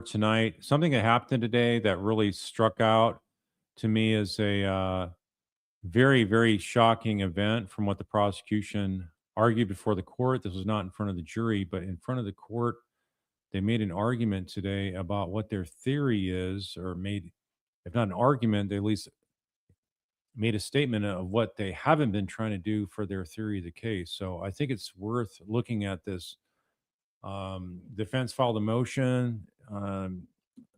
tonight. Something that happened today that really struck out to me as a very, very shocking event from what the prosecution argued before the court. This was not in front of the jury, but in front of the court. They made an argument today about what their theory is, or made, if not an argument, they at least made a statement of what they haven't been trying to do for their theory of the case. So I think it's worth looking at this. Defense filed a motion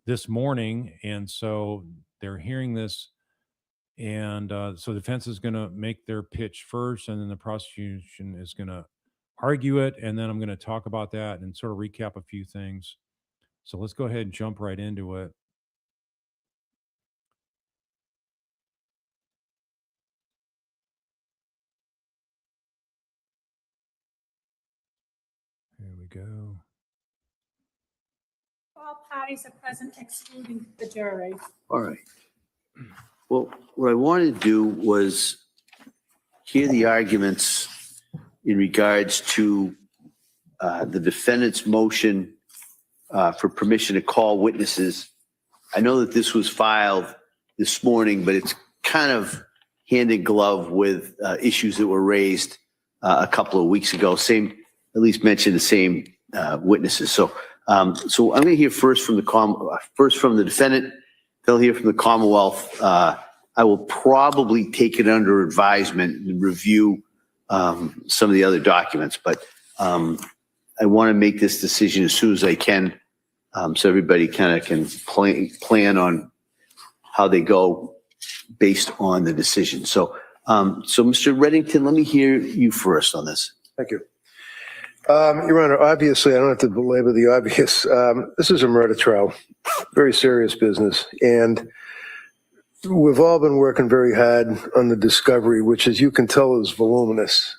this morning, and so they're hearing this, and so the defense is going to make their pitch first, and then the prosecution is going to argue it, and then I'm going to talk about that and sort of recap a few things. So let's go ahead and jump right into it. Here we go. All parties are present excluding the jury. All right. Well, what I wanted to do was hear the arguments in regards to the defendant's motion for permission to call witnesses. I know that this was filed this morning, but it's kind of hand in glove with issues that were raised a couple of weeks ago. Same, at least mentioned the same witnesses. So I'm going to hear first from the defendant. They'll hear from the Commonwealth. I will probably take it under advisement and review some of the other documents, but I want to make this decision as soon as I can, so everybody kind of can plan on how they go based on the decision. So Mr. Reddington, let me hear you first on this. Thank you. Your Honor, obviously, I don't have to belabor the obvious. This is a murder trial, very serious business. And we've all been working very hard on the discovery, which, as you can tell, is voluminous.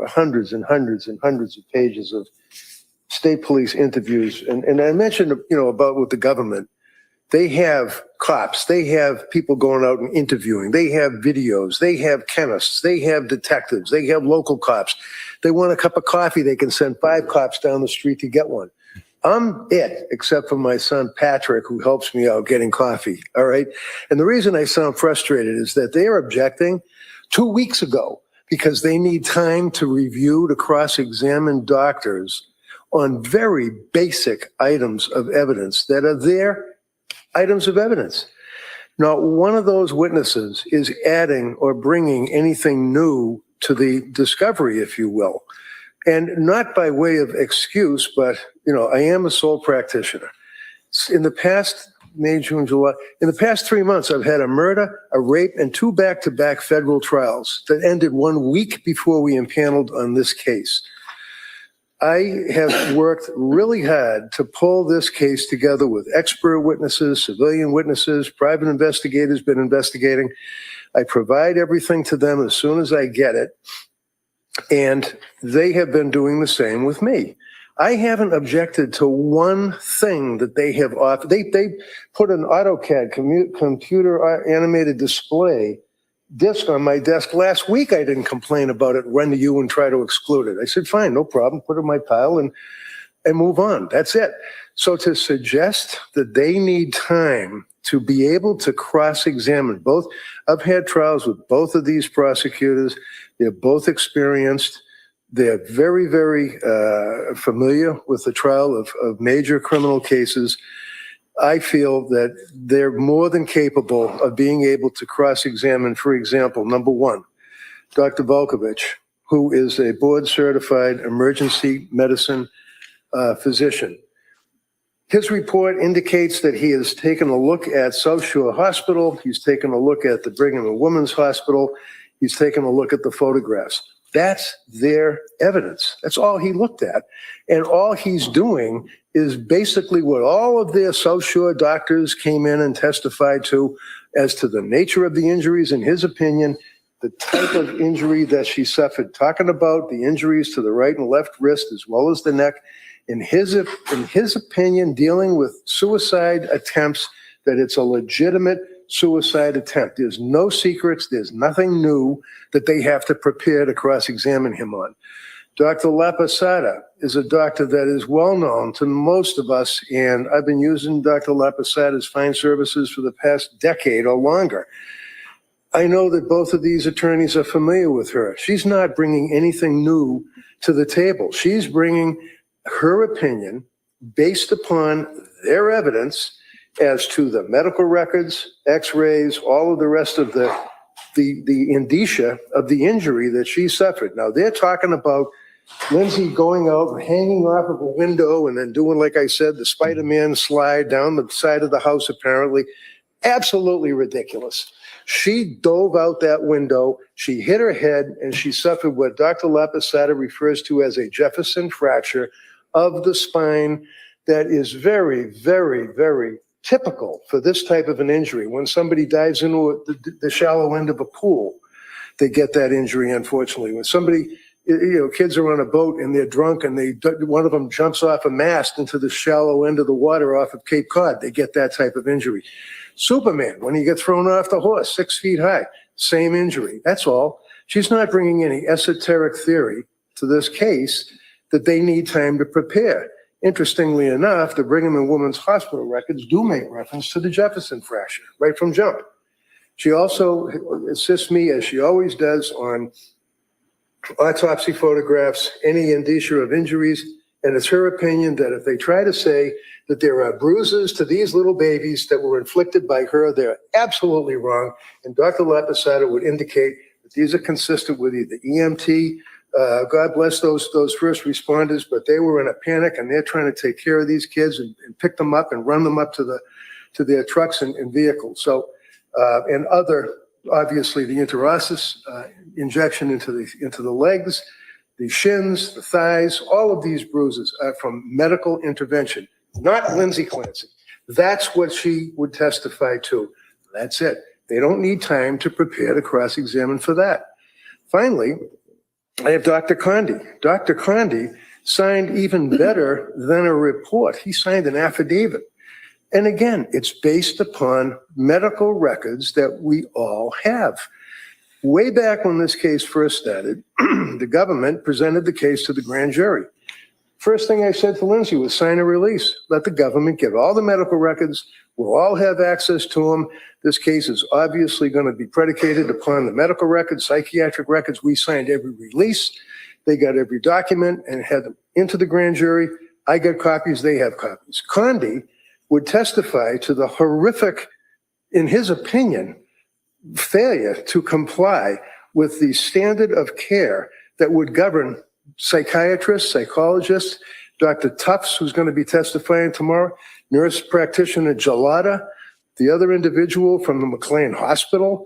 Hundreds and hundreds and hundreds of pages of state police interviews. And I mentioned, about with the government. They have cops, they have people going out and interviewing, they have videos, they have chemists, they have detectives, they have local cops. They want a cup of coffee, they can send 5 cops down the street to get one. I'm it, except for my son Patrick, who helps me out getting coffee, all right? And the reason I sound frustrated is that they are objecting 2 weeks ago because they need time to review, to cross-examine doctors on very basic items of evidence that are their items of evidence. Not one of those witnesses is adding or bringing anything new to the discovery, if you will. And not by way of excuse, but, I am a sole practitioner. In the past, May, June, July, in the past 3 months, I've had a murder, a rape, and 2 back-to-back federal trials that ended 1 week before we impaneled on this case. I have worked really hard to pull this case together with expert witnesses, civilian witnesses, private investigators been investigating. I provide everything to them as soon as I get it, and they have been doing the same with me. I haven't objected to one thing that they have offered. They put an AutoCAD computer animated display disc on my desk last week. I didn't complain about it, run to you and try to exclude it. I said, fine, no problem, put it in my pile and move on. That's it. So to suggest that they need time to be able to cross-examine both, I've had trials with both of these prosecutors. They're both experienced. They're very, very familiar with the trial of major criminal cases. I feel that they're more than capable of being able to cross-examine, for example, number one, Dr. Volkovich, who is a board-certified emergency medicine physician. His report indicates that he has taken a look at South Shore Hospital. He's taken a look at the Brigham and Women's Hospital. He's taken a look at the photographs. That's their evidence. That's all he looked at. And all he's doing is basically what all of their South Shore doctors came in and testified to as to the nature of the injuries, in his opinion, the type of injury that she suffered, talking about the injuries to the right and left wrist as well as the neck. In his opinion, dealing with suicide attempts, that it's a legitimate suicide attempt. There's no secrets. There's nothing new that they have to prepare to cross-examine him on. Dr. Lapasada is a doctor that is well known to most of us, and I've been using Dr. Lapasada's fine services for the past decade or longer. I know that both of these attorneys are familiar with her. She's not bringing anything new to the table. She's bringing her opinion based upon their evidence as to the medical records, x-rays, all of the rest of the indicia of the injury that she suffered. Now, they're talking about Lindsay going out and hanging off of a window and then doing, like I said, the Spider-Man slide down the side of the house, apparently. Absolutely ridiculous. She dove out that window, she hit her head, and she suffered what Dr. Lapasada refers to as a Jefferson fracture of the spine that is very, very, very typical for this type of an injury. When somebody dives into the shallow end of a pool, they get that injury, unfortunately. When somebody, kids are on a boat and they're drunk and one of them jumps off a mast into the shallow end of the water off of Cape Cod, they get that type of injury. Superman, when he gets thrown off the horse, 6 feet high, same injury. That's all. She's not bringing any esoteric theory to this case that they need time to prepare. Interestingly enough, the Brigham and Women's Hospital records do make reference to the Jefferson fracture right from jump. She also assists me, as she always does, on autopsy photographs, any indicia of injuries, and it's her opinion that if they try to say that there are bruises to these little babies that were inflicted by her, they're absolutely wrong, and Dr. Lapasada would indicate that these are consistent with either EMT, God bless those first responders, but they were in a panic and they're trying to take care of these kids and pick them up and run them up to their trucks and vehicles. So, and other, obviously, the interosseous injection into the legs, the shins, the thighs, all of these bruises are from medical intervention, not Lindsay Clancy. That's what she would testify to. That's it. They don't need time to prepare to cross-examine for that. Finally, I have Dr. Condi. Dr. Condi signed even better than a report. He signed an affidavit. And again, it's based upon medical records that we all have. Way back when this case first started, the government presented the case to the grand jury. First thing I said to Lindsay was sign a release. Let the government get all the medical records. We'll all have access to them. This case is obviously going to be predicated upon the medical records, psychiatric records. We signed every release. They got every document and had them into the grand jury. I got copies. They have copies. Condi would testify to the horrific, in his opinion, failure to comply with the standard of care that would govern psychiatrists, psychologists, Dr. Tufts, who's going to be testifying tomorrow, nurse practitioner Gelada, the other individual from the McLean Hospital,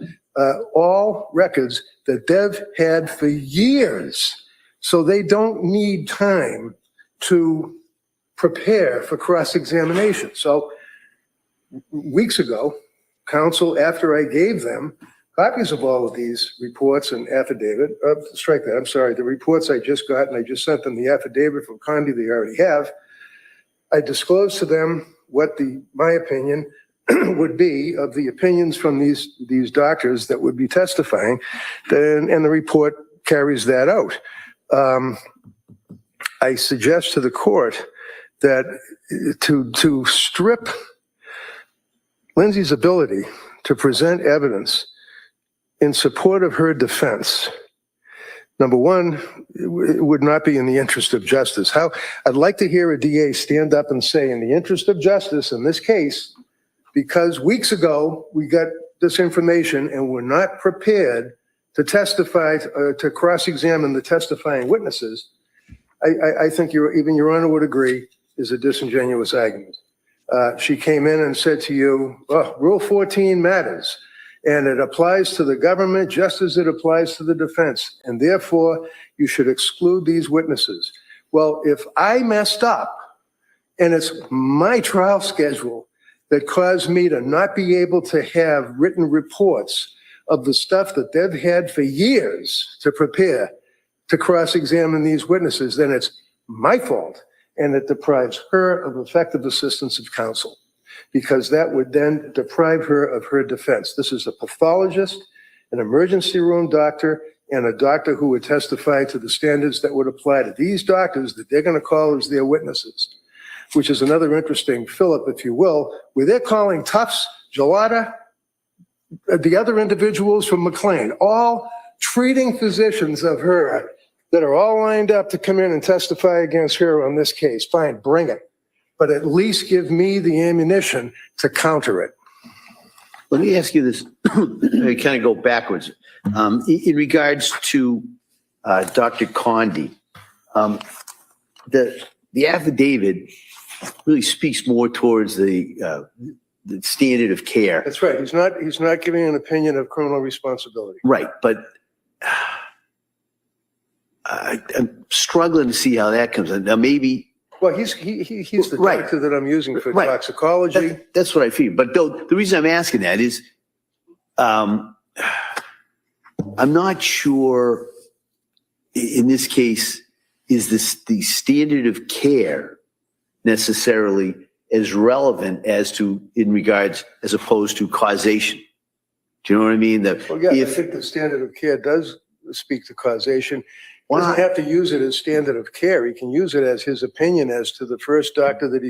all records that they've had for years. So they don't need time to prepare for cross-examination. So weeks ago, counsel, after I gave them copies of all of these reports and affidavit, strike that, I'm sorry, the reports I just got, and I just sent them the affidavit from Condi they already have, I disclosed to them what my opinion would be of the opinions from these doctors that would be testifying, and the report carries that out. I suggest to the court that to strip Lindsay's ability to present evidence in support of her defense, number one, it would not be in the interest of justice. I'd like to hear a DA stand up and say, in the interest of justice in this case, because weeks ago we got this information and we're not prepared to testify, to cross-examine the testifying witnesses, I think even Your Honor would agree is a disingenuous argument. She came in and said to you, oh, Rule 14 matters, and it applies to the government just as it applies to the defense, and therefore you should exclude these witnesses. Well, if I messed up and it's my trial schedule that caused me to not be able to have written reports of the stuff that they've had for years to prepare to cross-examine these witnesses, then it's my fault, and it deprives her of effective assistance of counsel, because that would then deprive her of her defense. This is a pathologist, an emergency room doctor, and a doctor who would testify to the standards that would apply to these doctors that they're going to call as their witnesses, which is another interesting fill-up, if you will, where they're calling Tufts, Gelada, the other individuals from McLean, all treating physicians of her that are all lined up to come in and testify against her on this case. Fine, bring it. But at least give me the ammunition to counter it. Let me ask you this, I kind of go backwards. In regards to Dr. Condi, the affidavit really speaks more towards the standard of care. That's right. He's not giving an opinion of criminal responsibility. Right, but I'm struggling to see how that comes in. Now, maybe. Well, he's the Right. doctor that I'm using for Right. toxicology. That's what I feel. But though, the reason I'm asking that is, I'm not sure in this case, is this the standard of care necessarily as relevant as to, in regards, as opposed to causation? Do you know what I mean? That Well, yeah, I if, think the standard of care does speak to causation. He Why doesn't not? have to use it as standard of care. He can use it as his opinion as to the first doctor that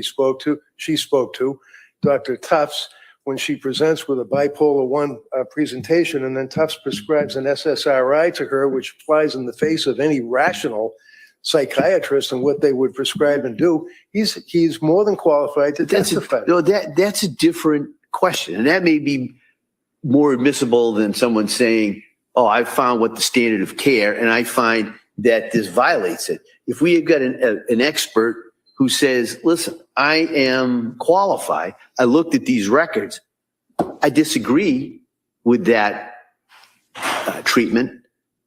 she spoke to, Dr. Tufts, when she presents with a bipolar 1 presentation, and then Tufts prescribes an SSRI to her, which flies in the face of any rational psychiatrist and what they would prescribe and do. He's more than qualified to testify. that's a different question. And that may be more admissible than someone saying, oh, I found what the standard of care, and I find that this violates it. If we have got an expert who says, listen, I am qualified, I looked at these records, I disagree with that treatment,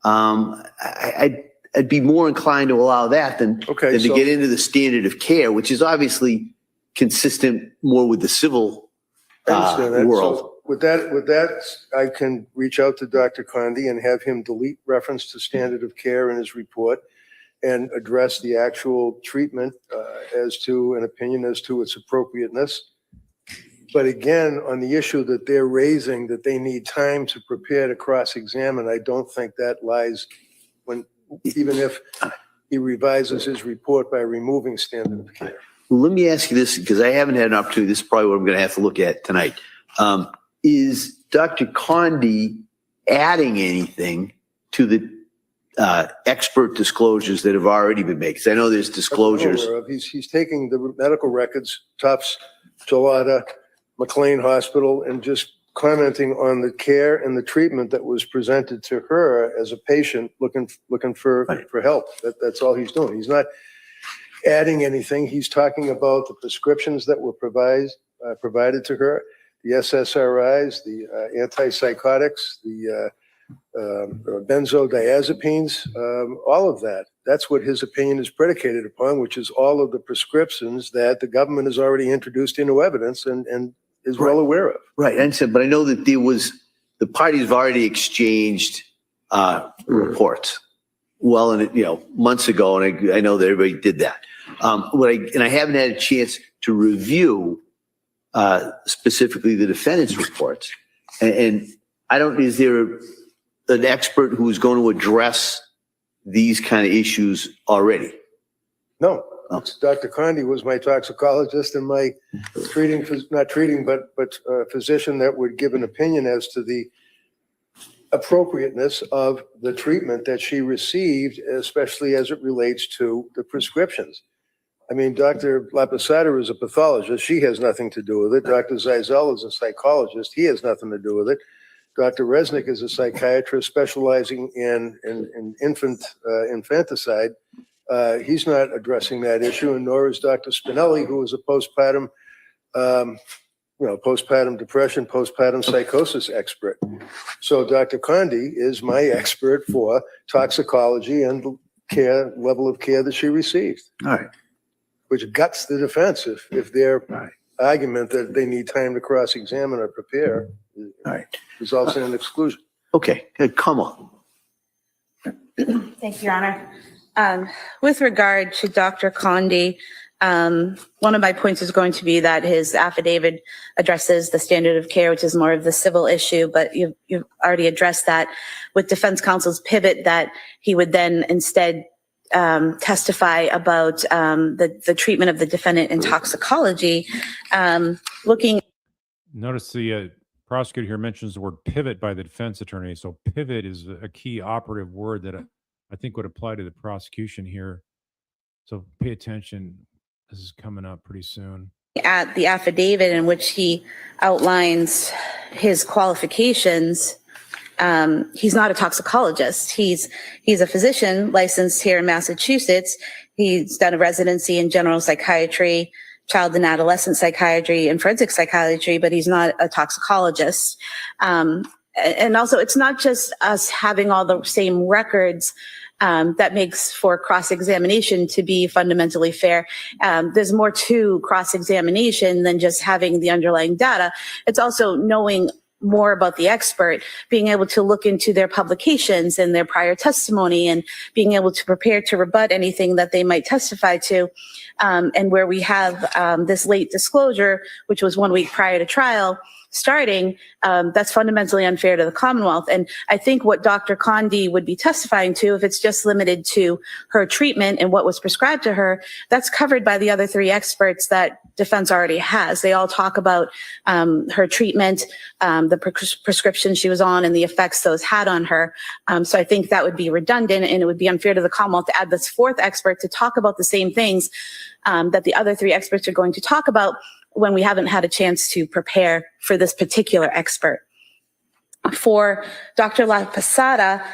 I'd be more inclined to allow that than to get into the standard of care, which is obviously consistent more with the civil world. So with that, I can reach out to Dr. Condi and have him delete reference to standard of care in his report and address the actual treatment as to an opinion as to its appropriateness. But again, on the issue that they're raising, that they need time to prepare to cross-examine, I don't think that lies even if he revises his report by removing standard of care. Well, let me ask you this, because I haven't had an opportunity. This is probably what I'm going to have to look at tonight. Is Dr. Condi adding anything to the expert disclosures that have already been made? Because I know there's disclosures. He's taking the medical records, Tufts, Gelada, McLean Hospital, and just commenting on the care and the treatment that was presented to her as a patient looking for help. That's all he's doing. He's not adding anything. He's talking about the prescriptions that were provided to her, the SSRIs, the antipsychotics, the benzodiazepines, all of that. That's what his opinion is predicated upon, which is all of the prescriptions that the government has already introduced into evidence and is well aware of. Right. And so, but I know that the parties have already exchanged reports months ago. And I know that everybody did that. And I haven't had a chance to review specifically the defendant's reports. And is there an expert who's going to address these kind of issues already? No. Dr. Condi was my toxicologist and my physician that would give an opinion as to the appropriateness of the treatment that she received, especially as it relates to the prescriptions. I mean, Dr. Laposada is a pathologist. She has nothing to do with it. Dr. Zeisel is a psychologist. He has nothing to do with it. Dr. Resnick is a psychiatrist specializing in infanticide. He's not addressing that issue, and nor is Dr. Spinelli, who is a postpartum depression, postpartum psychosis expert. So Dr. Condi is my expert for toxicology and the level of care that she received. All right. Which guts the defense if their argument that they need time to cross-examine or prepare results in an exclusion. Okay, come on. Thank you, Your Honor. With regard to Dr. Condi, One of my points is going to be that his affidavit addresses the standard of care, which is more of the civil issue, but you've already addressed that with defense counsel's pivot that he would then instead testify about the treatment of the defendant in toxicology. Notice the prosecutor here mentions the word pivot by the defense attorney. So pivot is a key operative word that I think would apply to the prosecution here. So pay attention. This is coming up pretty soon. At the affidavit in which he outlines his qualifications, he's not a toxicologist. He's a physician licensed here in Massachusetts. He's done a residency in general psychiatry, child and adolescent psychiatry, and forensic psychiatry, but he's not a toxicologist. And also, it's not just us having all the same records that makes for cross-examination to be fundamentally fair. There's more to cross-examination than just having the underlying data. It's also knowing more about the expert, being able to look into their publications and their prior testimony, and being able to prepare to rebut anything that they might testify to. And where we have this late disclosure, which was 1 week prior to trial starting, that's fundamentally unfair to the Commonwealth. And I think what Dr. Condi would be testifying to, if it's just limited to her treatment and what was prescribed to her, that's covered by the other three experts that defense already has. They all talk about her treatment, the prescription she was on, and the effects those had on her. So I think that would be redundant, and it would be unfair to the Commonwealth to add this fourth expert to talk about the same things that the other three experts are going to talk about when we haven't had a chance to prepare for this particular expert. For Dr. La Posada,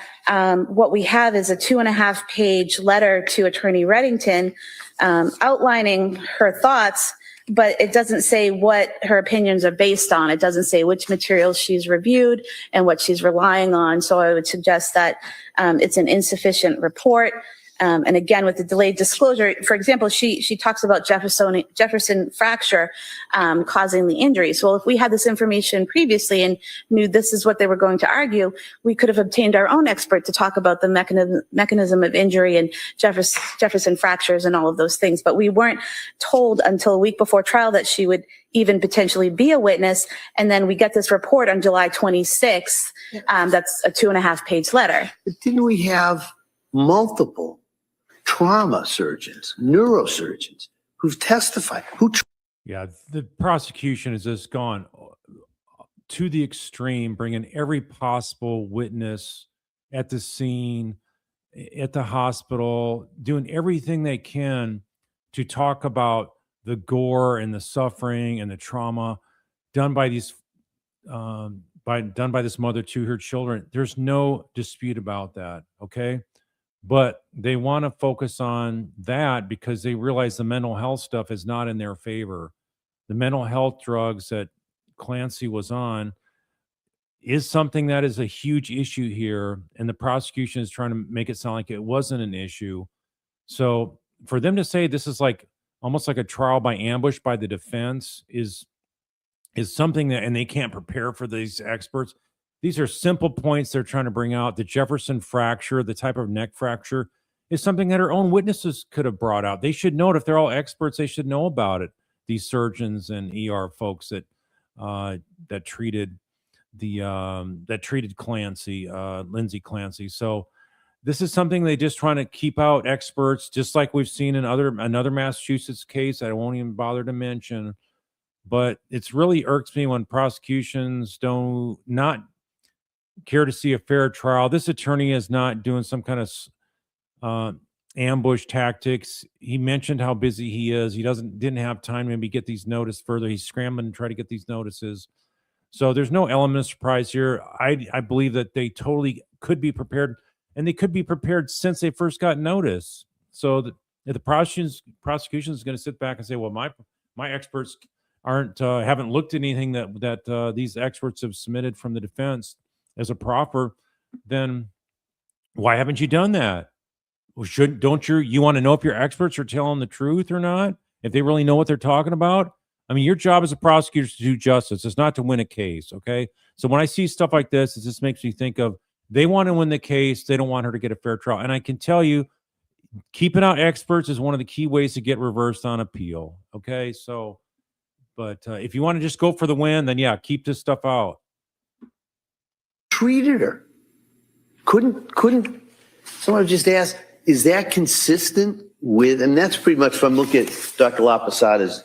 what we have is a 2.5-page letter to Attorney Reddington outlining her thoughts, but it doesn't say what her opinions are based on. It doesn't say which materials she's reviewed and what she's relying on. So I would suggest that it's an insufficient report. And again, with the delayed disclosure, for example, she talks about Jefferson fracture causing the injuries. Well, if we had this information previously and knew this is what they were going to argue, we could have obtained our own expert to talk about the mechanism of injury and Jefferson fractures and all of those things. But we weren't told until a week before trial that she would even potentially be a witness. And then we get this report on July 26th. That's a 2.5-page letter. But didn't we have multiple trauma surgeons, neurosurgeons who've testified? Yeah, the prosecution has just gone to the extreme, bringing every possible witness at the scene, at the hospital, doing everything they can to talk about the gore and the suffering and the trauma done by these done by this mother to her children. There's no dispute about that, okay? But they want to focus on that because they realize the mental health stuff is not in their favor. The mental health drugs that Clancy was on is something that is a huge issue here, and the prosecution is trying to make it sound like it wasn't an issue. So for them to say this is like almost like a trial by ambush by the defense is something that, and they can't prepare for these experts. These are simple points they're trying to bring out. The Jefferson fracture, the type of neck fracture, is something that our own witnesses could have brought out. They should know it. If they're all experts, they should know about it. These surgeons and ER folks that treated Clancy, Lindsay Clancy. So this is something they just trying to keep out experts, just like we've seen in another Massachusetts case I won't even bother to mention. But it's really irks me when prosecutions do not care to see a fair trial. This attorney is not doing some kind of ambush tactics. He mentioned how busy he is. He didn't have time to maybe get these noticed further. He's scrambling to try to get these notices. So there's no element of surprise here. I believe that they totally could be prepared, and they could be prepared since they first got notice. So if the prosecution is going to sit back and say, well, my experts haven't looked at anything that these experts have submitted from the defense as a proffer, then why haven't you done that? Well, you want to know if your experts are telling the truth or not? If they really know what they're talking about? I mean, your job as a prosecutor is to do justice. It's not to win a case, okay? So when I see stuff like this, it just makes me think of they want to win the case. They don't want her to get a fair trial. And I can tell you, keeping out experts is one of the key ways to get reversed on appeal. Okay, so, but if you want to just go for the win, then yeah, keep this stuff out. Treated her. Couldn't someone just ask, is that consistent with, and that's pretty much, if I'm looking at Dr. Lapasada's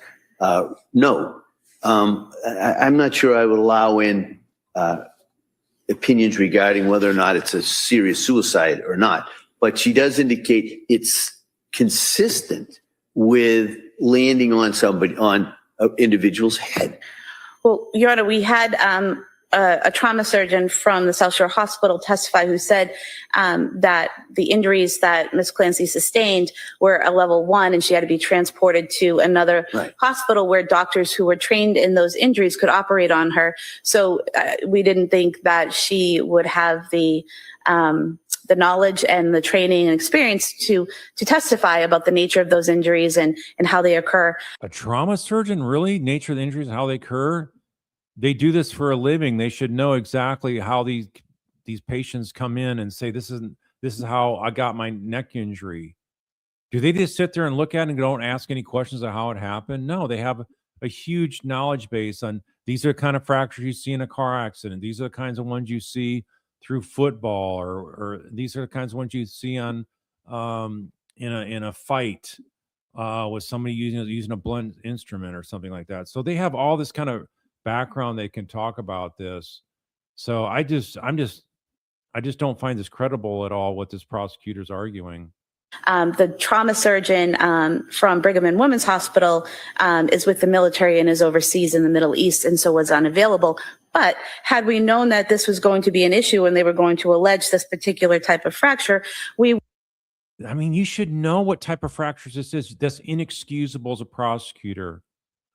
note, I'm not sure I would allow in opinions regarding whether or not it's a serious suicide or not, but she does indicate it's consistent with landing on somebody, on an individual's head. Well, Your Honor, we had a trauma surgeon from the South Shore Hospital testify who said that the injuries that Ms. Clancy sustained were a level 1 and she had to be transported to another hospital where doctors who were trained in those injuries could operate on her. So we didn't think that she would have the knowledge and the training and experience to testify about the nature of those injuries and how they occur. A trauma surgeon, really? Nature of the injuries and how they occur? They do this for a living. They should know exactly how these patients come in and say, this is how I got my neck injury. Do they just sit there and look at it and don't ask any questions of how it happened? No, they have a huge knowledge base on these are the kind of fractures you see in a car accident. These are the kinds of ones you see through football, or these are the kinds of ones you see on in a fight with somebody using a blunt instrument or something like that. So they have all this kind of background. They can talk about this. So I just don't find this credible at all, what this prosecutor's arguing. The trauma surgeon from Brigham and Women's Hospital is with the military and is overseas in the Middle East, and so was unavailable. But had we known that this was going to be an issue and they were going to allege this particular type of fracture, you should know what type of fractures this is. That's inexcusable as a prosecutor.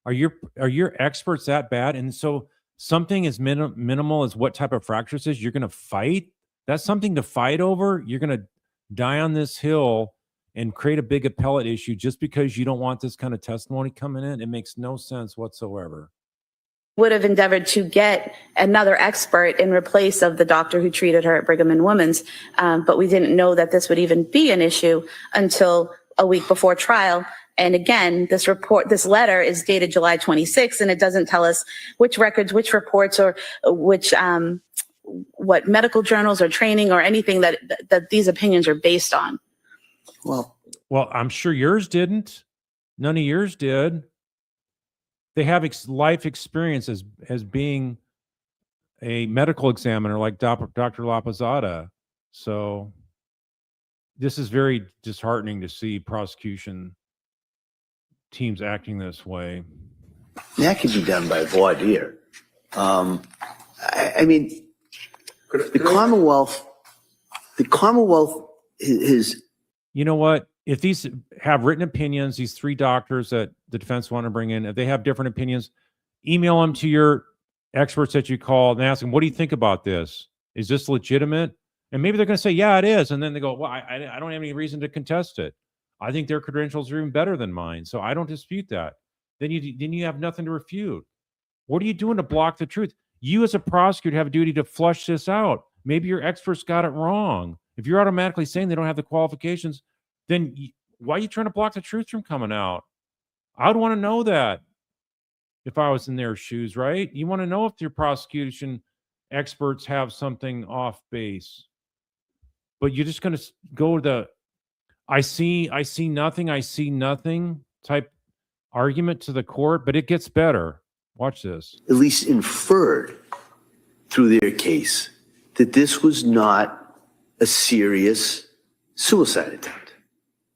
Are your experts that bad? And so something as minimal as what type of fractures is, you're going to fight? That's something to fight over? You're going to die on this hill and create a big appellate issue just because you don't want this kind of testimony coming in? It makes no sense whatsoever. Would have endeavored to get another expert in replace of the doctor who treated her at Brigham and Women's, but we didn't know that this would even be an issue until a week before trial. And again, this letter is dated July 26th, and it doesn't tell us which records, which reports, or which what medical journals or training or anything that these opinions are based on. Well, I'm sure yours didn't. None of yours did. They have life experience as being a medical examiner like Dr. Lapasada. So this is very disheartening to see prosecution teams acting this way. that could be done by voir dire. I mean, the Commonwealth is. You know what? If these have written opinions, these 3 doctors that the defense want to bring in, if they have different opinions, email them to your experts that you call and ask them, what do you think about this? Is this legitimate? And maybe they're going to say, yeah, it is. And then they go, well, I don't have any reason to contest it. I think their credentials are even better than mine. So I don't dispute that. Then you have nothing to refute. What are you doing to block the truth? You as a prosecutor have a duty to flush this out. Maybe your experts got it wrong. If you're automatically saying they don't have the qualifications, then why are you trying to block the truth from coming out? I would want to know that if I was in their shoes, right? You want to know if your prosecution experts have something off base. But you're just going to go to the I see nothing type argument to the court, but it gets better. Watch this. At least inferred through their case that this was not a serious suicide attempt.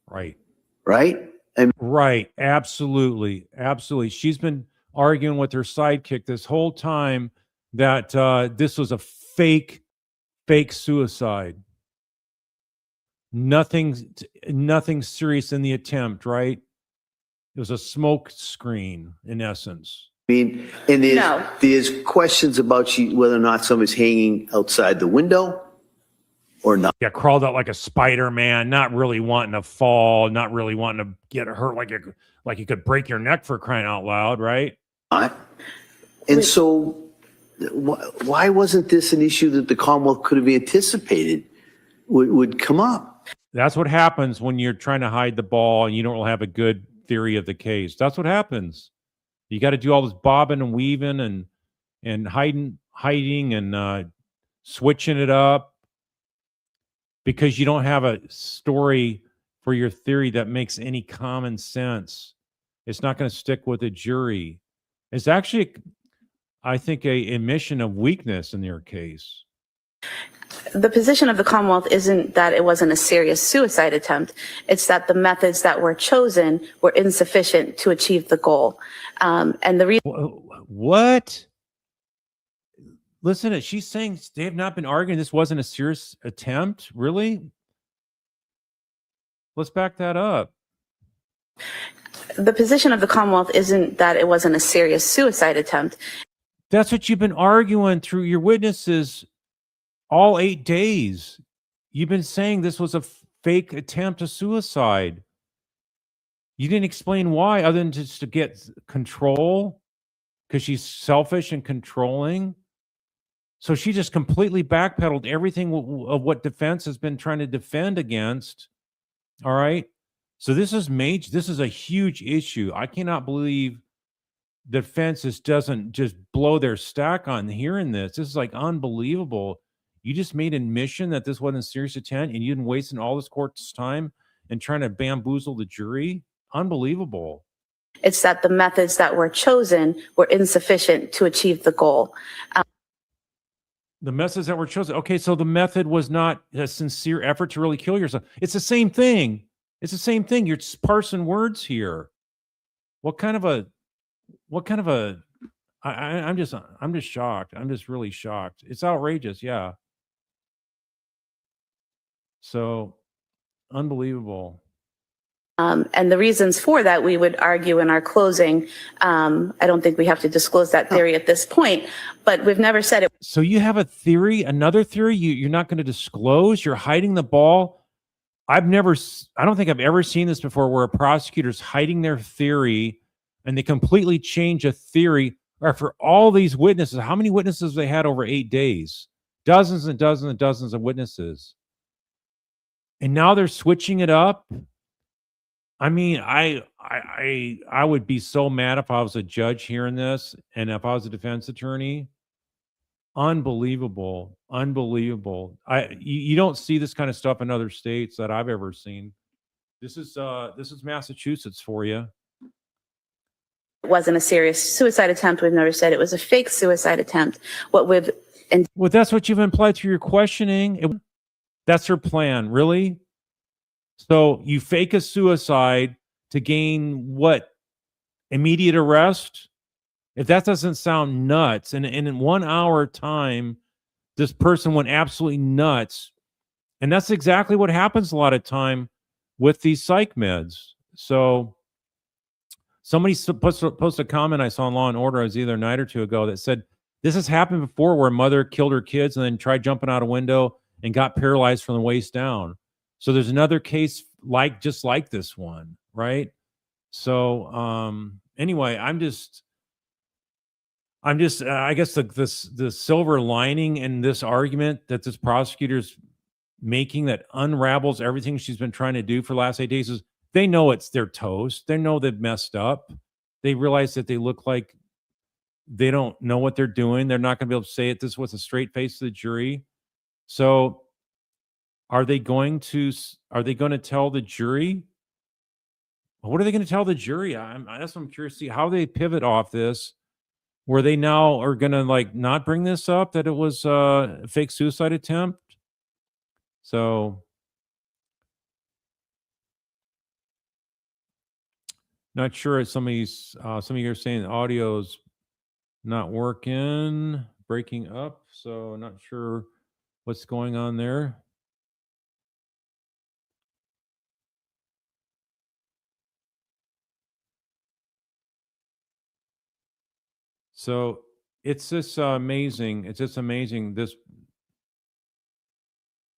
Right. Right? Right. Absolutely. She's been arguing with her sidekick this whole time that this was a fake suicide. Nothing serious in the attempt, right? It was a smoke screen, in essence. I mean, and there's questions about whether or not somebody's hanging outside the window or not. Yeah, crawled out like a Spider-Man, not really wanting to fall, not really wanting to get hurt like you could break your neck, for crying out loud, right? And so why wasn't this an issue that the Commonwealth could have anticipated would come up? That's what happens when you're trying to hide the ball and you don't have a good theory of the case. That's what happens. You got to do all this bobbing and weaving and hiding and switching it up because you don't have a story for your theory that makes any common sense. It's not going to stick with a jury. It's actually, I think, a admission of weakness in your case. The position of the Commonwealth isn't that it wasn't a serious suicide attempt. It's that the methods that were chosen were insufficient to achieve the goal. And the reason What? Listen, she's saying they have not been arguing this wasn't a serious attempt. Really? Let's back that up. the position of the Commonwealth isn't that it wasn't a serious suicide attempt. That's what you've been arguing through your witnesses all 8 days. You've been saying this was a fake attempt to suicide. You didn't explain why, other than just to get control, because she's selfish and controlling. So she just completely backpedaled everything of what defense has been trying to defend against. All right. So this is major. This is a huge issue. I cannot believe defense doesn't just blow their stack on hearing this. This is like unbelievable. You just made admission that this wasn't a serious attempt, and you didn't waste all this court's time and trying to bamboozle the jury. Unbelievable. It's that the methods that were chosen were insufficient to achieve the goal. The methods that were chosen. Okay, so the method was not a sincere effort to really kill yourself. It's the same thing. It's the same thing. You're parsing words here. I'm just shocked. I'm just really shocked. It's outrageous. Yeah. So unbelievable. And the reasons for that, we would argue in our closing. I don't think we have to disclose that theory at this point, but we've never said it. So you have a theory, another theory you're not going to disclose? You're hiding the ball? I don't think I've ever seen this before, where a prosecutor's hiding their theory and they completely change a theory. Or for all these witnesses, how many witnesses they had over 8 days? Dozens and dozens and dozens of witnesses. And now they're switching it up. I mean, I would be so mad if I was a judge hearing this, and if I was a defense attorney. Unbelievable. Unbelievable. You don't see this kind of stuff in other states that I've ever seen. This is Massachusetts for you. It wasn't a serious suicide attempt. We've never said it was a fake suicide attempt. Well, that's what you've implied through your questioning. That's her plan, really? So you fake a suicide to gain what? Immediate arrest? If that doesn't sound nuts, and in 1 hour time, this person went absolutely nuts. And that's exactly what happens a lot of time with these psych meds. So somebody posted a comment I saw in Law and Order, it was either a night or two ago, that said, this has happened before, where a mother killed her kids and then tried jumping out a window and got paralyzed from the waist down. So there's another case just like this one, right? So anyway, I guess the silver lining in this argument that this prosecutor's making that unravels everything she's been trying to do for the last 8 days is they know it's their toast. They know they've messed up. They realize that they look like they don't know what they're doing. They're not going to be able to say it this with a straight face to the jury. So are they going to tell the jury? What are they going to tell the jury? That's what I'm curious to see, how they pivot off this, where they now are going to not bring this up, that it was a fake suicide attempt. So not sure if some of you are saying the audio's not working, breaking up. So not sure what's going on there. So it's just amazing. It's just amazing.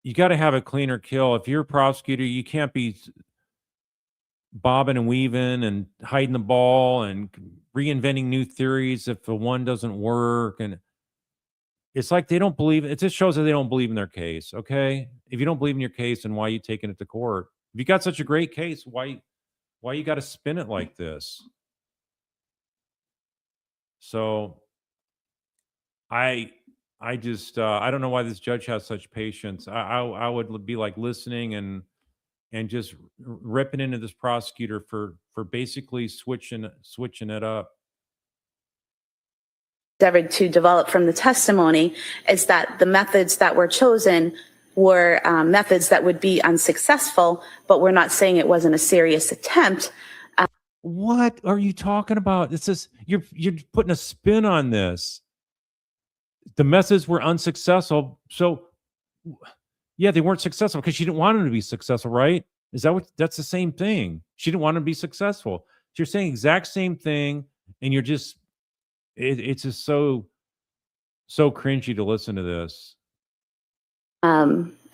You got to have a cleaner kill. If you're a prosecutor, you can't be bobbing and weaving and hiding the ball and reinventing new theories if the one doesn't work. And it's like they don't believe. It just shows that they don't believe in their case. Okay, if you don't believe in your case, then why are you taking it to court? If you got such a great case, why you got to spin it like this? So I just I don't know why this judge has such patience. I would be like listening and just ripping into this prosecutor for basically switching it up. Endeavored to develop from the testimony is that the methods that were chosen were methods that would be unsuccessful, but we're not saying it wasn't a serious attempt. What are you talking about? It's just you're putting a spin on this. The methods were unsuccessful, so yeah, they weren't successful because she didn't want them to be successful, right? Is that what? That's the same thing. She didn't want them to be successful. So you're saying exact same thing, and you're just it's just so cringy to listen to this.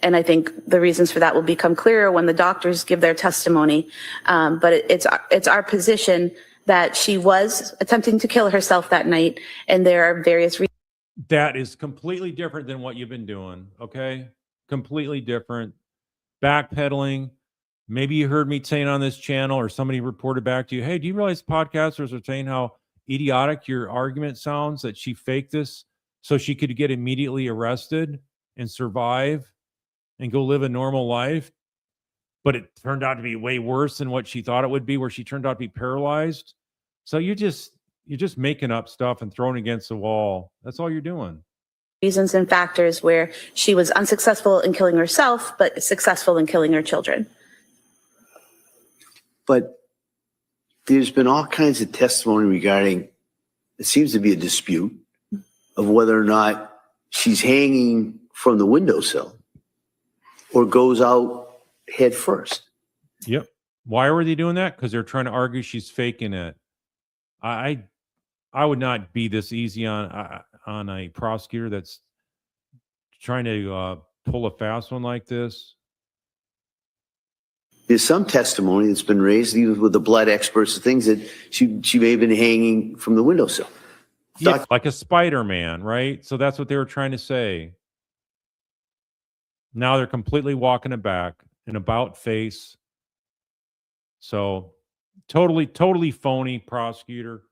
And I think the reasons for that will become clearer when the doctors give their testimony. But it's our position that she was attempting to kill herself that night, and there are various reasons. That is completely different than what you've been doing. Okay, completely different. Backpedaling. Maybe you heard me saying on this channel, or somebody reported back to you, "Hey, do you realize podcasters are saying how idiotic your argument sounds, that she faked this so she could get immediately arrested and survive and go live a normal life?" But it turned out to be way worse than what she thought it would be, where she turned out to be paralyzed. So you're just making up stuff and throwing against the wall. That's all you're doing. Reasons and factors where she was unsuccessful in killing herself, but successful in killing her children. But there's been all kinds of testimony regarding, it seems to be a dispute of whether or not she's hanging from the windowsill or goes out head first. Yep. Why were they doing that? Because they're trying to argue she's faking it. I would not be this easy on a prosecutor that's trying to pull a fast one like this. There's some testimony that's been raised, even with the blood experts, things that she may have been hanging from the windowsill. Yeah, like a Spider-Man, right? So that's what they were trying to say. Now they're completely walking it back, an about face. So totally phony prosecutor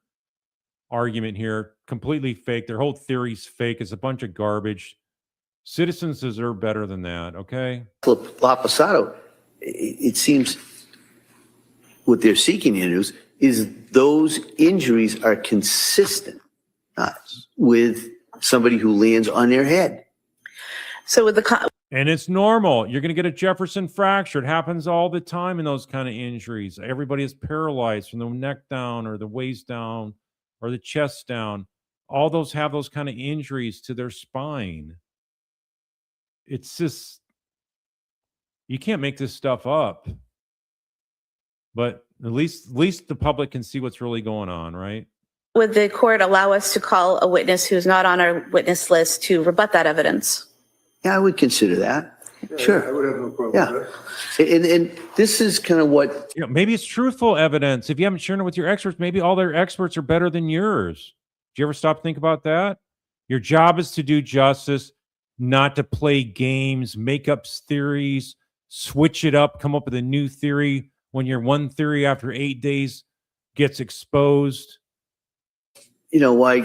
argument here. Completely fake. Their whole theory's fake. It's a bunch of garbage. Citizens deserve better than that, okay? Laposado, it seems what they're seeking is those injuries are consistent with somebody who lands on their head. So with the and it's normal. You're going to get a Jefferson fracture. It happens all the time in those kind of injuries. Everybody is paralyzed from the neck down or the waist down or the chest down. All those have those kind of injuries to their spine. It's just, you can't make this stuff up. But at least the public can see what's really going on, right? Would the court allow us to call a witness who's not on our witness list to rebut that evidence? Yeah, I would consider that. Sure. I would have no problem with that. And this is kind of what, Maybe it's truthful evidence. If you haven't shared it with your experts, maybe all their experts are better than yours. Do you ever stop to think about that? Your job is to do justice, not to play games, make up theories, switch it up, come up with a new theory when your one theory after 8 days gets exposed. why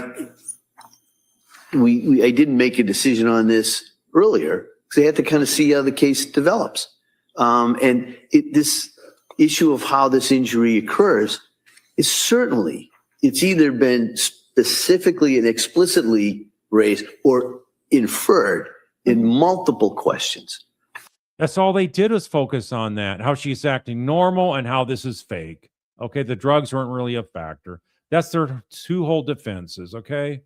I didn't make a decision on this earlier, because I had to kind of see how the case develops. And this issue of how this injury occurs is certainly, it's either been specifically and explicitly raised or inferred in multiple questions. That's all they did was focus on that, how she's acting normal and how this is fake. Okay, the drugs weren't really a factor. That's their two whole defenses, okay?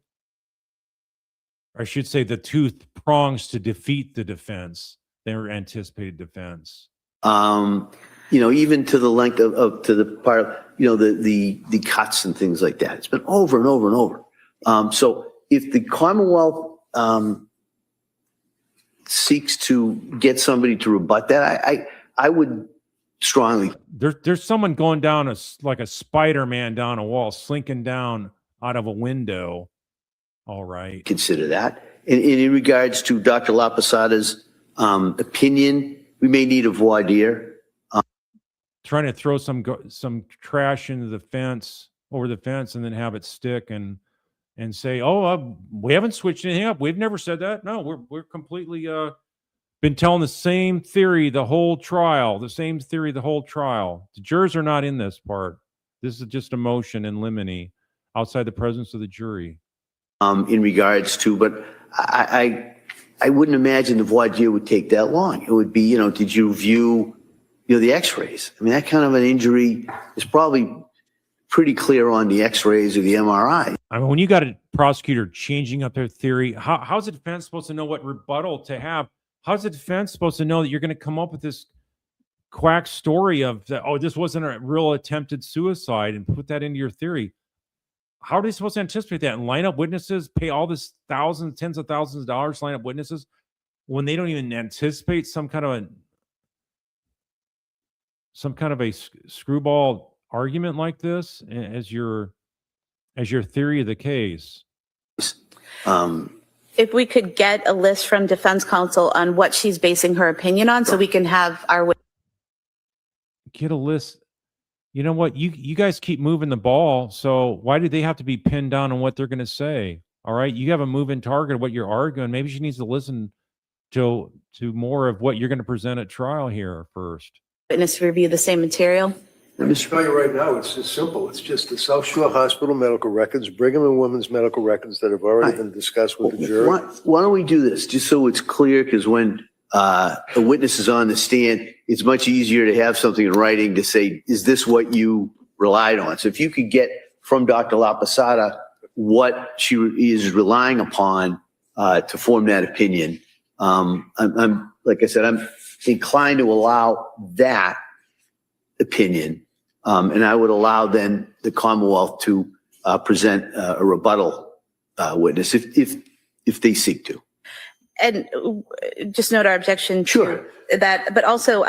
Or I should say the two prongs to defeat the defense, their anticipated defense. Even to the length of to the part, the cuts and things like that. It's been over and over and over. So if the Commonwealth seeks to get somebody to rebut that, I would strongly. There's someone going down like a Spider-Man down a wall, slinking down out of a window. All right. Consider that. And in regards to Dr. LaPosada's opinion, we may need a voir dire. Trying to throw some trash into the fence, over the fence, and then have it stick and say, "Oh, we haven't switched anything up. We've never said that. No, we're completely been telling the same theory the whole trial. The same theory the whole trial. The jurors are not in this part. This is just a motion in limine outside the presence of the jury." In regards to, but I wouldn't imagine the voir dire would take that long. It would be, did you view, the x-rays? I mean, that kind of an injury is probably pretty clear on the x-rays or the MRI. I mean, when you got a prosecutor changing up their theory, how's the defense supposed to know what rebuttal to have? How's the defense supposed to know that you're going to come up with this quack story of that, this wasn't a real attempted suicide, and put that into your theory? How are they supposed to anticipate that and line up witnesses, pay all this thousands, tens of thousands of dollars to line up witnesses when they don't even anticipate some kind of a screwball argument like this as your theory of the case? If we could get a list from defense counsel on what she's basing her opinion on, so we can have our. Get a list. You know what? You guys keep moving the ball. So why do they have to be pinned down on what they're going to say? All right. You have a moving target of what you're arguing. Maybe she needs to listen to more of what you're going to present at trial here first. Witness review the same material. I'm just telling you right now, it's just simple. It's just the South Shore Hospital medical records, Brigham and Women's medical records that have already been discussed with the jury. Why don't we do this, just so it's clear, because when a witness is on the stand, it's much easier to have something in writing to say, is this what you relied on? So if you could get from Dr. LaPosada what she is relying upon to form that opinion, I'm like I said, I'm inclined to allow that opinion, and I would allow then the Commonwealth to present a rebuttal witness if they seek to. And just note our objection Sure. to that, but also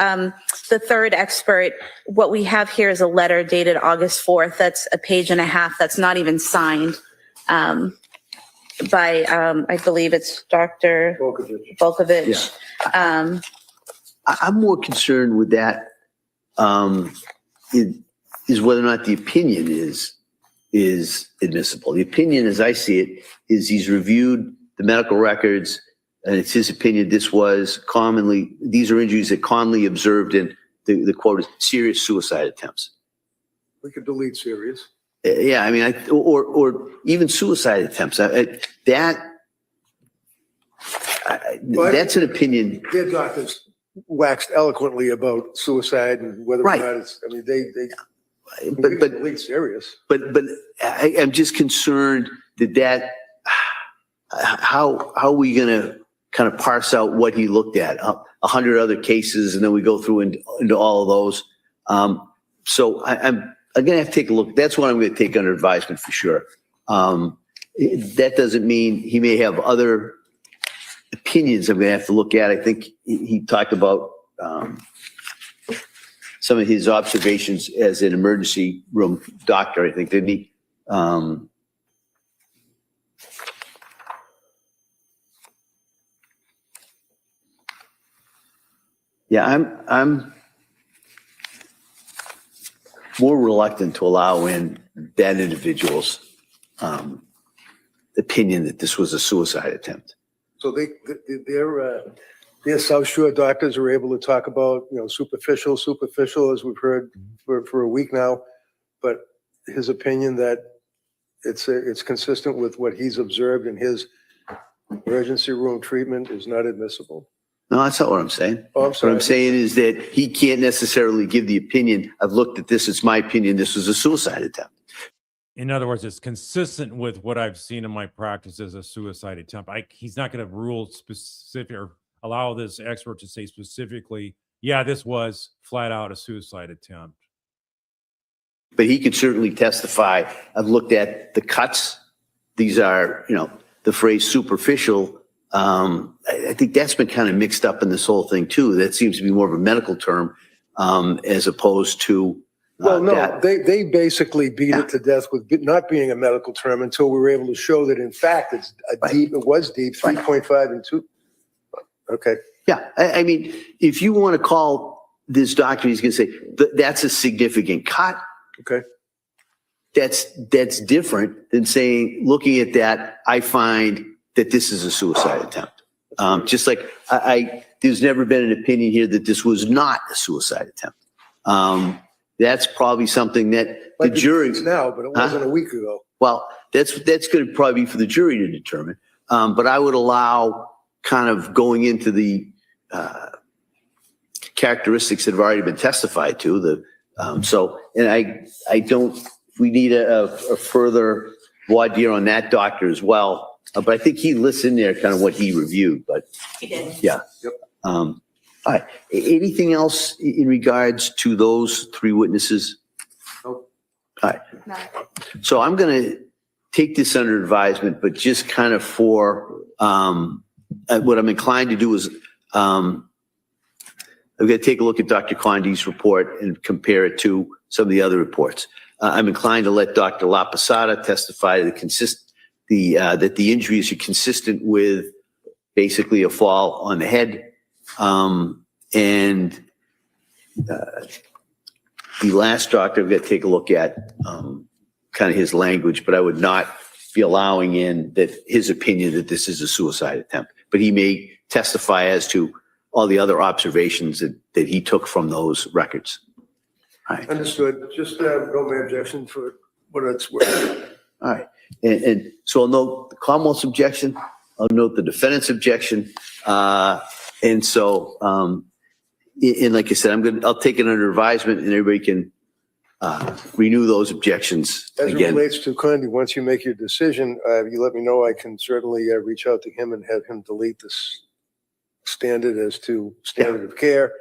the third expert, what we have here is a letter dated August 4th. That's a page and a half. That's not even signed by, I believe it's Dr. Volkovich. Yeah. I'm more concerned with that is whether or not the opinion is admissible. The opinion, as I see it, is he's reviewed the medical records, and it's his opinion these are injuries that commonly observed in the quote is serious suicide attempts. We could delete serious. Yeah, I mean, or even suicide attempts. That's an opinion. Their doctors waxed eloquently about suicide and whether or not it's. I mean, but delete serious. But I'm just concerned that how are we going to kind of parse out what he looked at? 100 other cases, and then we go through into all of those. So I'm going to have to take a look. That's what I'm going to take under advisement for sure. That doesn't mean he may have other opinions I'm going to have to look at. I think he talked about some of his observations as an emergency room doctor, I think, didn't he? Yeah, I'm more reluctant to allow in that individual's opinion that this was a suicide attempt. So their South Shore doctors are able to talk about, superficial, as we've heard for a week now, but his opinion that it's consistent with what he's observed in his emergency room treatment is not admissible. No, that's not what I'm saying. Oh, I'm sorry. What I'm saying is that he can't necessarily give the opinion, I've looked at this, it's my opinion, this was a suicide attempt. In other words, it's consistent with what I've seen in my practice as a suicide attempt. He's not going to rule specific or allow this expert to say specifically, yeah, this was flat out a suicide attempt. But he could certainly testify, I've looked at the cuts. These are, the phrase superficial. I think that's been kind of mixed up in this whole thing too. That seems to be more of a medical term as opposed to Well, no, that. they basically beat Yeah. it to death with not being a medical term until we were able to show that in fact it's Right. it was deep, Right. 3.5 and 2. Okay. Yeah, I mean, if you want to call this doctor, he's going to say, that's a significant cut. Okay. That's different than saying, looking at that, I find that this is a suicide attempt. Just like there's never been an opinion here that this was not a suicide attempt. That's probably something that the Like jury, it's now, but it wasn't a week ago. well, that's going to probably be for the jury to determine. But I would allow kind of going into the characteristics that have already been testified to. And I don't. We need a further voir dire on that doctor as well. But I think he lists in there kind of what he reviewed. But He did. yeah. Yep. All right. Anything else in regards to those three witnesses? Nope. All right. So I'm going to take this under advisement, but just kind of for what I'm inclined to do is I'm going to take a look at Dr. Condi's report and compare it to some of the other reports. I'm inclined to let Dr. La Posada testify that the injuries are consistent with basically a fall on the head. And the last doctor, I'm going to take a look at kind of his language, but I would not be allowing in that his opinion that this is a suicide attempt. But he may testify as to all the other observations that he took from those records. All right. Understood. Just no my objection for what it's worth. All right. And so I'll note the Commonwealth's objection. I'll note the defendant's objection. And so, and like I said, I'll take it under advisement and everybody can renew those objections As it again. relates to Condi, once you make your decision, you let me know. I can certainly reach out to him and have him delete this standard of care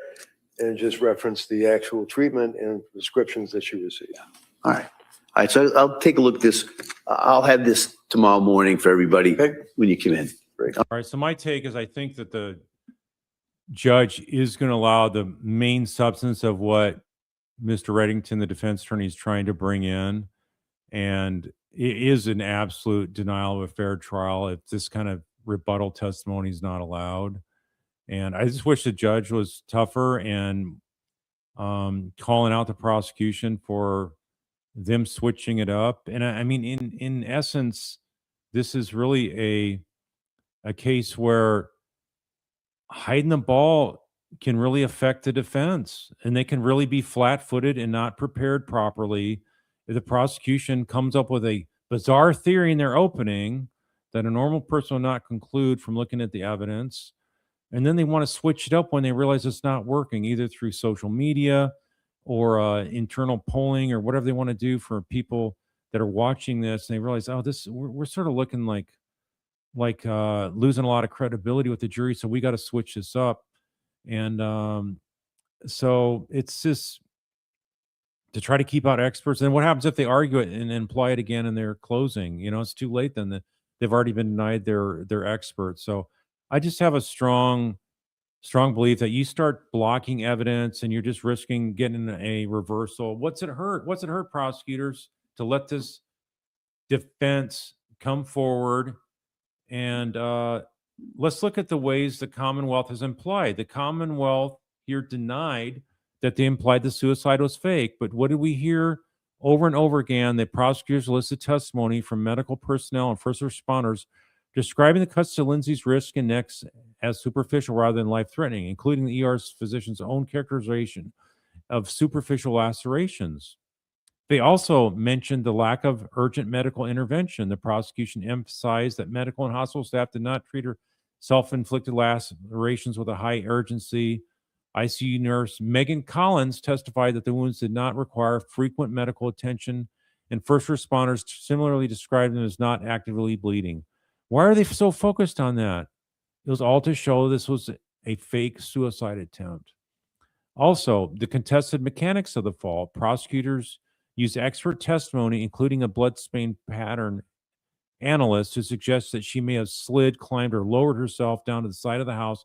and just reference the actual treatment and prescriptions that you receive. All right. All right. So I'll take a look at this. I'll have this tomorrow morning for everybody Okay. when you come in. All right. So my take is I think that the judge is going to allow the main substance of what Mr. Reddington, the defense attorney, is trying to bring in. And it is an absolute denial of a fair trial if this kind of rebuttal testimony is not allowed. And I just wish the judge was tougher and calling out the prosecution for them switching it up. And I mean, in essence, this is really a case where hiding the ball can really affect the defense, and they can really be flat-footed and not prepared properly if the prosecution comes up with a bizarre theory in their opening that a normal person will not conclude from looking at the evidence. And then they want to switch it up when they realize it's not working, either through social media or internal polling or whatever they want to do for people that are watching this. And they realize, oh, we're sort of looking like losing a lot of credibility with the jury, so we got to switch this up. And so it's just to try to keep out experts. And what happens if they argue it and imply it again in their closing? You know, it's too late then. They've already been denied their experts. So I just have a strong belief that you start blocking evidence and you're just risking getting a reversal. What's it hurt? What's it hurt, prosecutors, to let this defense come forward? And let's look at the ways the Commonwealth has implied. The Commonwealth here denied that they implied the suicide was fake. But what did we hear over and over again? That prosecutors listed testimony from medical personnel and first responders describing the cuts to Lindsay's wrists and necks as superficial rather than life-threatening, including the ER's physician's own characterization of superficial lacerations. They also mentioned the lack of urgent medical intervention. The prosecution emphasized that medical and hospital staff did not treat her self-inflicted lacerations with a high urgency. ICU nurse Megan Collins testified that the wounds did not require frequent medical attention, and first responders similarly described them as not actively bleeding. Why are they so focused on that? It was all to show this was a fake suicide attempt. Also, the contested mechanics of the fall. Prosecutors used expert testimony, including a blood stain pattern analyst, to suggest that she may have slid, climbed, or lowered herself down to the side of the house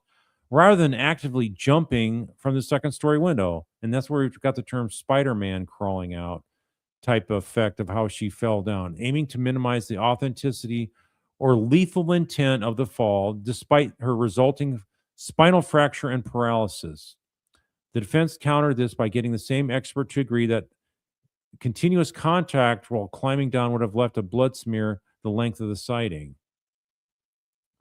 rather than actively jumping from the second story window. And that's where we've got the term Spider-Man crawling out type of effect of how she fell down, aiming to minimize the authenticity or lethal intent of the fall, despite her resulting spinal fracture and paralysis. The defense countered this by getting the same expert to agree that continuous contact while climbing down would have left a blood smear the length of the sighting.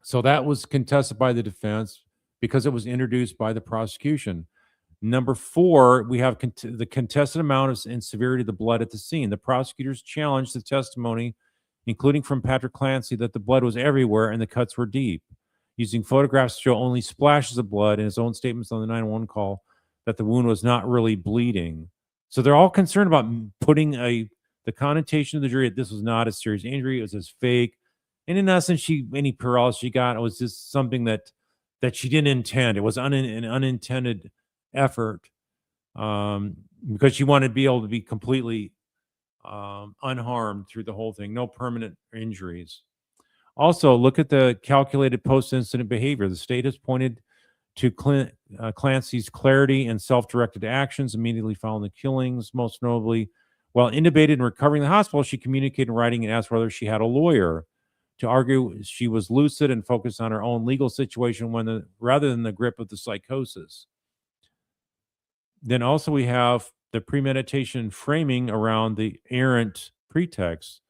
So that was contested by the defense because it was introduced by the prosecution. Number 4, we have the contested amount and severity of the blood at the scene. The prosecutors challenged the testimony, including from Patrick Clancy, that the blood was everywhere and the cuts were deep, using photographs to show only splashes of blood and his own statements on the 911 call that the wound was not really bleeding. So they're all concerned about putting the connotation of the jury that this was not a serious injury, it was just fake. And in essence, any paralysis she got, it was just something that she didn't intend. It was an unintended effort because she wanted to be able to be completely unharmed through the whole thing, no permanent injuries. Also, look at the calculated post-incident behavior. The state has pointed to Clancy's clarity and self-directed actions immediately following the killings. Most notably, while intubated and recovering in the hospital, she communicated in writing and asked whether she had a lawyer to argue she was lucid and focused on her own legal situation rather than the grip of the psychosis. Then also we have the premeditation framing around the errant pretext.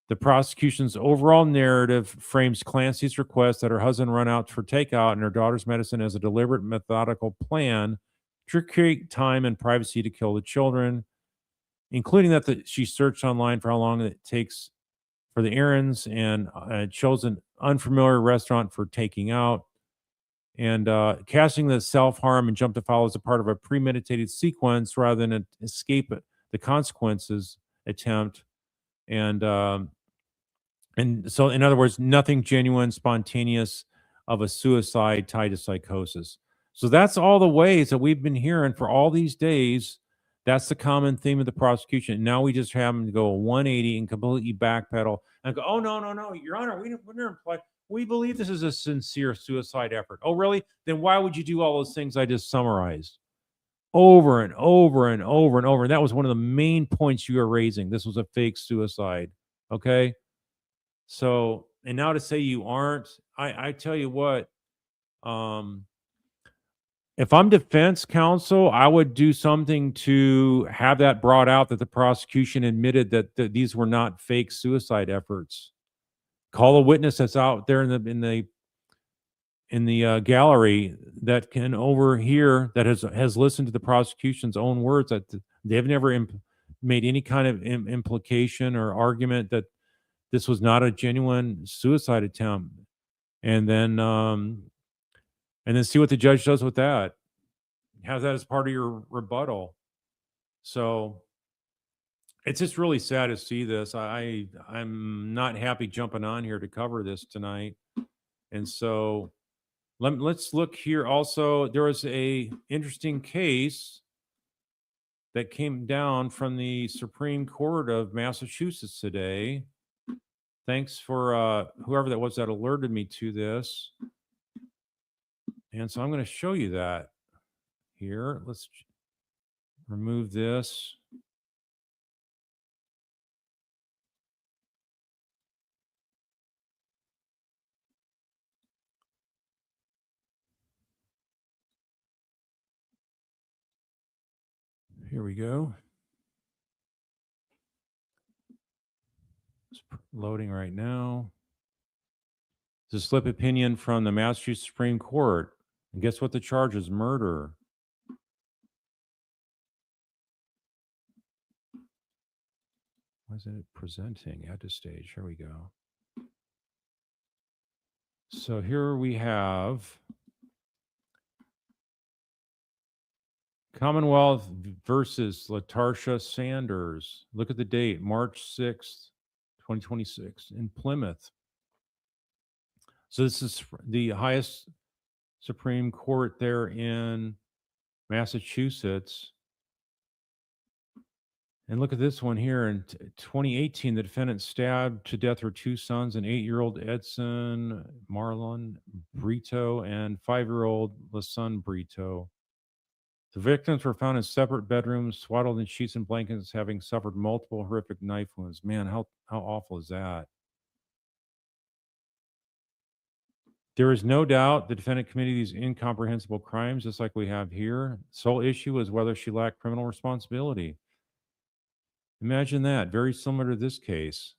The prosecution's overall narrative frames Clancy's request that her husband run out for takeout and her daughter's medicine as a deliberate, methodical plan to create time and privacy to kill the children, including that she searched online for how long it takes for the errands and chose an unfamiliar restaurant for taking out. And casting the self-harm and jump to follow as a part of a premeditated sequence rather than an escape the consequences attempt. And so, in other words, nothing genuine, spontaneous of a suicide tied to psychosis. So that's all the ways that we've been hearing for all these days. That's the common theme of the prosecution. Now we just have them to go 180 and completely backpedal and go, oh, no, Your Honor, we believe this is a sincere suicide effort. Oh, really? Then why would you do all those things I just summarized? Over and over and over and over. And that was one of the main points you were raising. This was a fake suicide. Okay? So, and now to say you aren't, I tell you what, if I'm defense counsel, I would do something to have that brought out that the prosecution admitted that these were not fake suicide efforts. Call a witness that's out there in the gallery that can overhear, that has listened to the prosecution's own words, that they've never made any kind of implication or argument that this was not a genuine suicide attempt, and then see what the judge does with that. Have that as part of your rebuttal. So it's just really sad to see this. I'm not happy jumping on here to cover this tonight. And so let's look here. Also, there was a interesting case that came down from the Supreme Court of Massachusetts today. Thanks for whoever that was that alerted me to this. And so I'm going to show you that here. Let's remove this. Here we go. It's loading right now. It's a slip opinion from the Massachusetts Supreme Court. And guess what the charge is? Murder. Why is it presenting at this stage? Here we go. So here we have Commonwealth versus Latarsha Sanders. Look at the date, March 6th, 2026 in Plymouth. So this is the highest Supreme Court there in Massachusetts. And look at this one here. In 2018, the defendant stabbed to death her 2 sons, an 8-year-old Edson Marlon Brito and 5-year-old LaSun Brito. The victims were found in separate bedrooms, swaddled in sheets and blankets, having suffered multiple horrific knife wounds. Man, how awful is that? There is no doubt the defendant committed these incomprehensible crimes, just like we have here. Sole issue is whether she lacked criminal responsibility. Imagine that. Very similar to this case.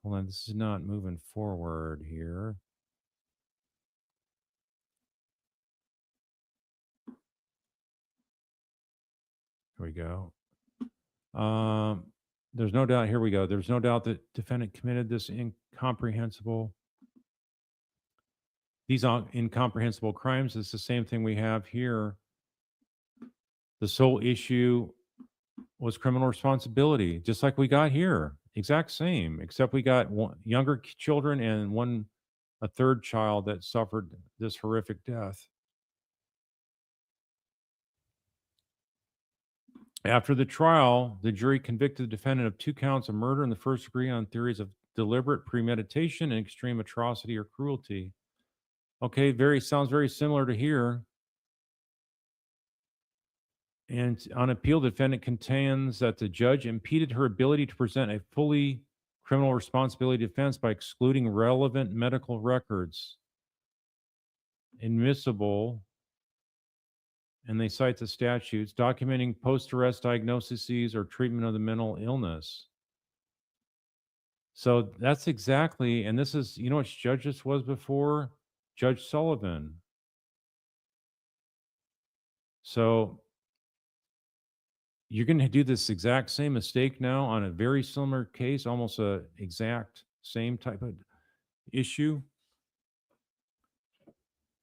Hold on, this is not moving forward here. Here we go. There's no doubt. Here we go. There's no doubt that defendant committed this incomprehensible crimes. It's the same thing we have here. The sole issue was criminal responsibility, just like we got here. Exact same, except we got younger children and a third child that suffered this horrific death. After the trial, the jury convicted the defendant of 2 counts of murder in the first degree on theories of deliberate premeditation and extreme atrocity or cruelty. Okay, sounds very similar to here. And on appeal, the defendant contends that the judge impeded her ability to present a fully criminal responsibility defense by excluding relevant medical records. Admissible, and they cite the statutes documenting post-arrest diagnoses or treatment of the mental illness. So that's exactly, and this is, you know which judge this was before? Judge Sullivan. So you're going to do this exact same mistake now on a very similar case, almost a exact same type of issue.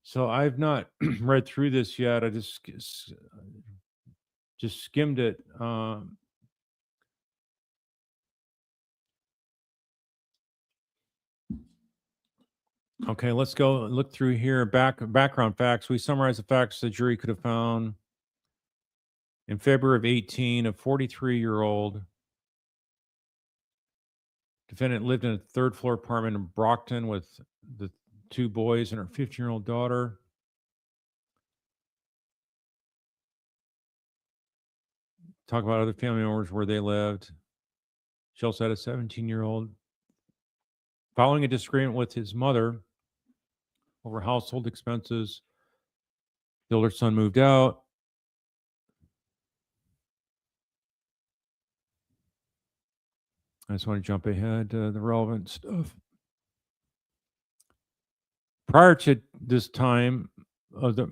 So I've not read through this yet. I just skimmed it. Okay, let's go look through here. Background facts. We summarize the facts the jury could have found. In February of 18, a 43-year-old defendant lived in a 3rd-floor apartment in Brockton with the 2 boys and her 15-year-old daughter. Talk about other family members where they lived. She also had a 17-year-old. Following a disagreement with his mother over household expenses, the older son moved out. I just want to jump ahead to the relevant stuff. Prior to this time of the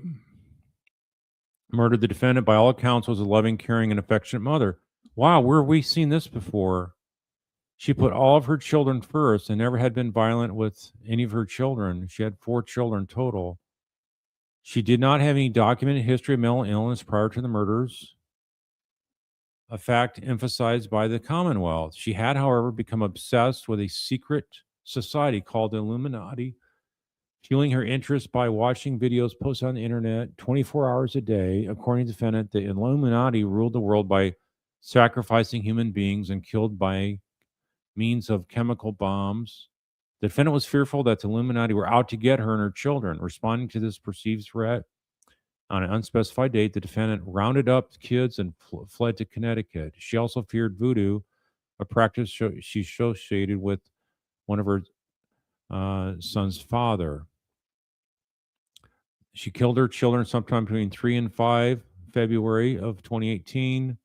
murder, the defendant, by all accounts, was a loving, caring, and affectionate mother. Wow, where have we seen this before? She put all of her children first and never had been violent with any of her children. She had 4 children total. She did not have any documented history of mental illness prior to the murders, a fact emphasized by the Commonwealth. She had, however, become obsessed with a secret society called the Illuminati, fueling her interest by watching videos posted on the internet 24 hours a day. According to the defendant, the Illuminati ruled the world by sacrificing human beings and killed by means of chemical bombs. The defendant was fearful that the Illuminati were out to get her and her children. Responding to this perceived threat, on an unspecified date, the defendant rounded up the kids and fled to Connecticut. She also feared voodoo, a practice she associated with one of her son's father. She killed her children sometime between 3 and 5 February of 2018.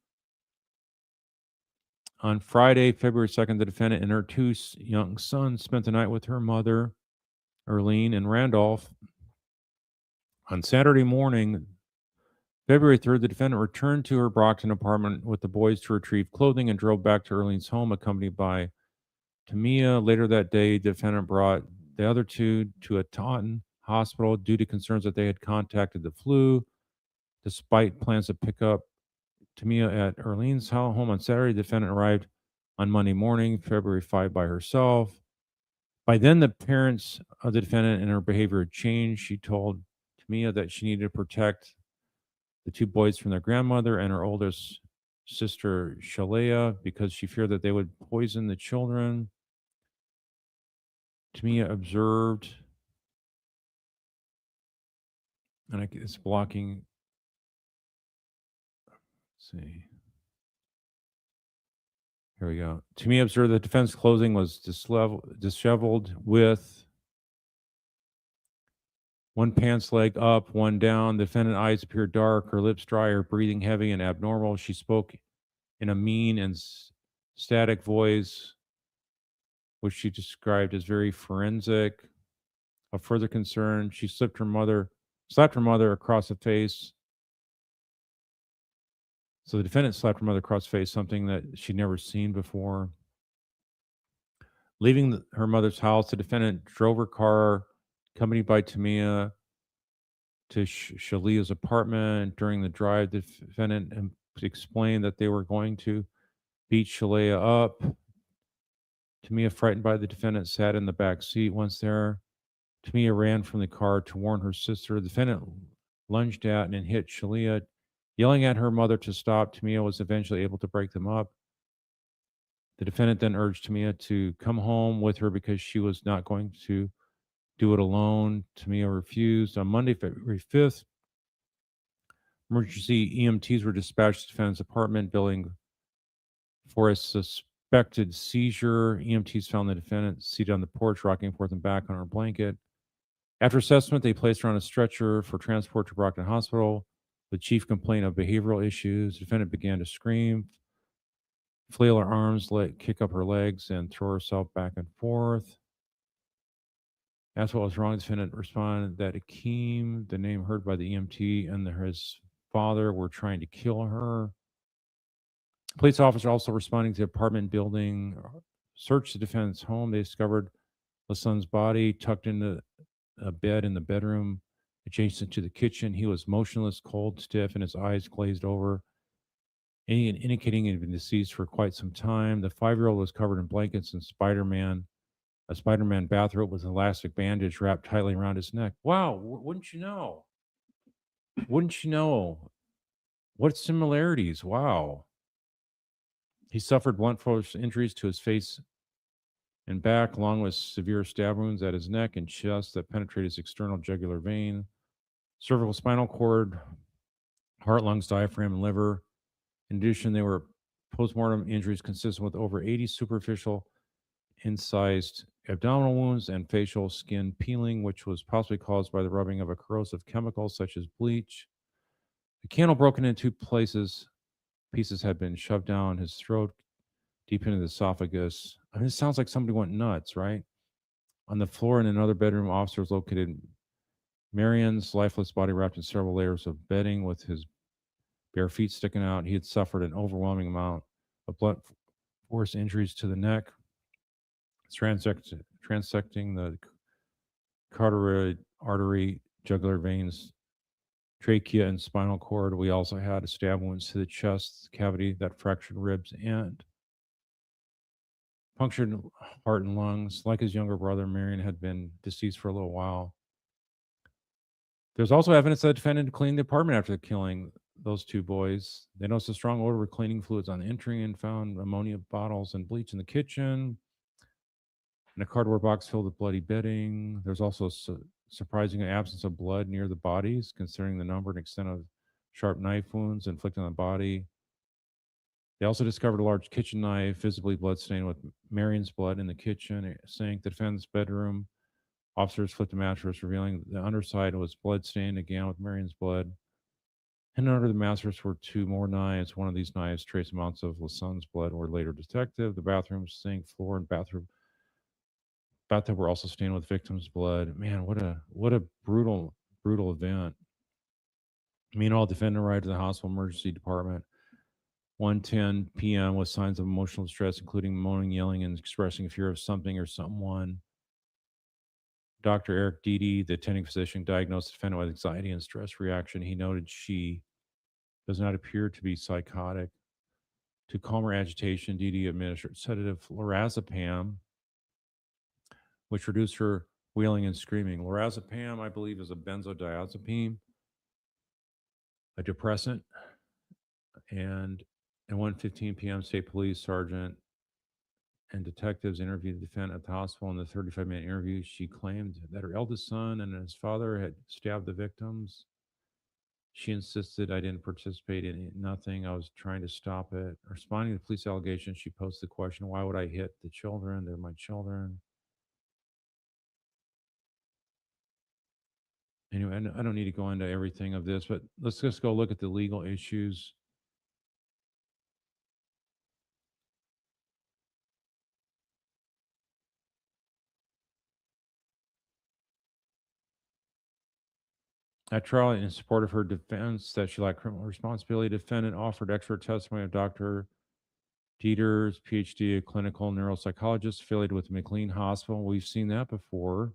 On Friday, February 2nd, the defendant and her 2 young sons spent the night with her mother, Erlene, and Randolph. On Saturday morning, February 3rd, the defendant returned to her Brockton apartment with the boys to retrieve clothing and drove back to Erlene's home, accompanied by Tamia. Later that day, the defendant brought the other 2 to a Taunton hospital due to concerns that they had contacted the flu. Despite plans to pick up Tamia at Erlene's home on Saturday, the defendant arrived on Monday morning, February 5, by herself. By then, the parents of the defendant and her behavior had changed. She told Tamia that she needed to protect the 2 boys from their grandmother and her oldest sister Shalea because she feared that they would poison the children. Tamia observed, and it's blocking. Let's see. Here we go. Tamia observed the defense closing was disheveled with one pants leg up, one down. The defendant's eyes appeared dark, her lips dry, her breathing heavy and abnormal. She spoke in a mean and static voice, which she described as very forensic. Of further concern, she slapped her mother across the face. So the defendant slapped her mother across the face, something that she'd never seen before. Leaving her mother's house, the defendant drove her car, accompanied by Tamia, to Shalea's apartment. During the drive, the defendant explained that they were going to beat Shalea up. Tamia, frightened by the defendant, sat in the back seat. Once there, Tamia ran from the car to warn her sister. The defendant lunged at and hit Shalea. Yelling at her mother to stop, Tamia was eventually able to break them up. The defendant then urged Tamia to come home with her because she was not going to do it alone. Tamia refused. On Monday, February 5th, emergency EMTs were dispatched to the defendant's apartment building for a suspected seizure. EMTs found the defendant seated on the porch, rocking forth and back on her blanket. After assessment, they placed her on a stretcher for transport to Brockton Hospital. The chief complained of behavioral issues. The defendant began to scream, flail her arms, kick up her legs, and throw herself back and forth. Asked what was wrong, the defendant responded that Akeem, the name heard by the EMT, and his father were trying to kill her. Police officer also responding to the apartment building searched the defendant's home. They discovered the son's body tucked into a bed in the bedroom adjacent to the kitchen. He was motionless, cold, stiff, and his eyes glazed over, indicating he had been deceased for quite some time. The 5-year-old was covered in blankets and a Spider-Man bathrobe with an elastic bandage wrapped tightly around his neck. Wow, wouldn't you know? Wouldn't you know? What similarities? Wow. He suffered blunt force injuries to his face and back, along with severe stab wounds at his neck and chest that penetrated his external jugular vein, cervical spinal cord, heart, lungs, diaphragm, and liver. In addition, there were postmortem injuries consistent with over 80 superficial incised abdominal wounds and facial skin peeling, which was possibly caused by the rubbing of a corrosive chemical such as bleach. The candle broken into places. Pieces had been shoved down his throat, deep into the esophagus. I mean, it sounds like somebody went nuts, right? On the floor in another bedroom, officers located Marion's lifeless body wrapped in several layers of bedding with his bare feet sticking out. He had suffered an overwhelming amount of blunt force injuries to the neck, transecting the carotid artery, jugular veins, trachea, and spinal cord. We also had stab wounds to the chest cavity that fractured ribs and punctured heart and lungs. Like his younger brother, Marion had been deceased for a little while. There's also evidence that the defendant cleaned the apartment after the killing those two boys. They noticed a strong odor of cleaning fluids on the entry and found ammonia bottles and bleach in the kitchen and a cardboard box filled with bloody bedding. There's also a surprising absence of blood near the bodies, considering the number and extent of sharp knife wounds inflicted on the body. They also discovered a large kitchen knife, visibly bloodstained with Marion's blood in the kitchen sink. The defendant's bedroom. Officers flipped the mattress, revealing the underside was bloodstained again with Marion's blood. And under the mattress were 2 more knives. One of these knives, trace amounts of Lason's blood were later detected. The bathroom, sink, floor, and bathtub were also stained with victims' blood. Man, what a brutal event. Meanwhile, defendant arrived at the hospital emergency department 1:10 p.m. with signs of emotional distress, including moaning, yelling, and expressing fear of something or someone. Dr. Eric Dede, the attending physician, diagnosed the defendant with anxiety and stress reaction. He noted she does not appear to be psychotic. To calm her agitation, Dede administered sedative lorazepam, which reduced her wailing and screaming. Lorazepam, I believe, is a benzodiazepine, a depressant, and At 1:15 p.m., State Police Sergeant and detectives interviewed the defendant at the hospital. In the 35-minute interview, she claimed that her eldest son and his father had stabbed the victims. She insisted I didn't participate in nothing. I was trying to stop it. Responding to police allegations, she posed the question, why would I hit the children? They're my children. Anyway, I don't need to go into everything of this, but let's just go look at the legal issues. At trial, in support of her defense that she lacked criminal responsibility, defendant offered expert testimony of Dr. Dieter's PhD, a clinical neuropsychologist affiliated with McLean Hospital. We've seen that before.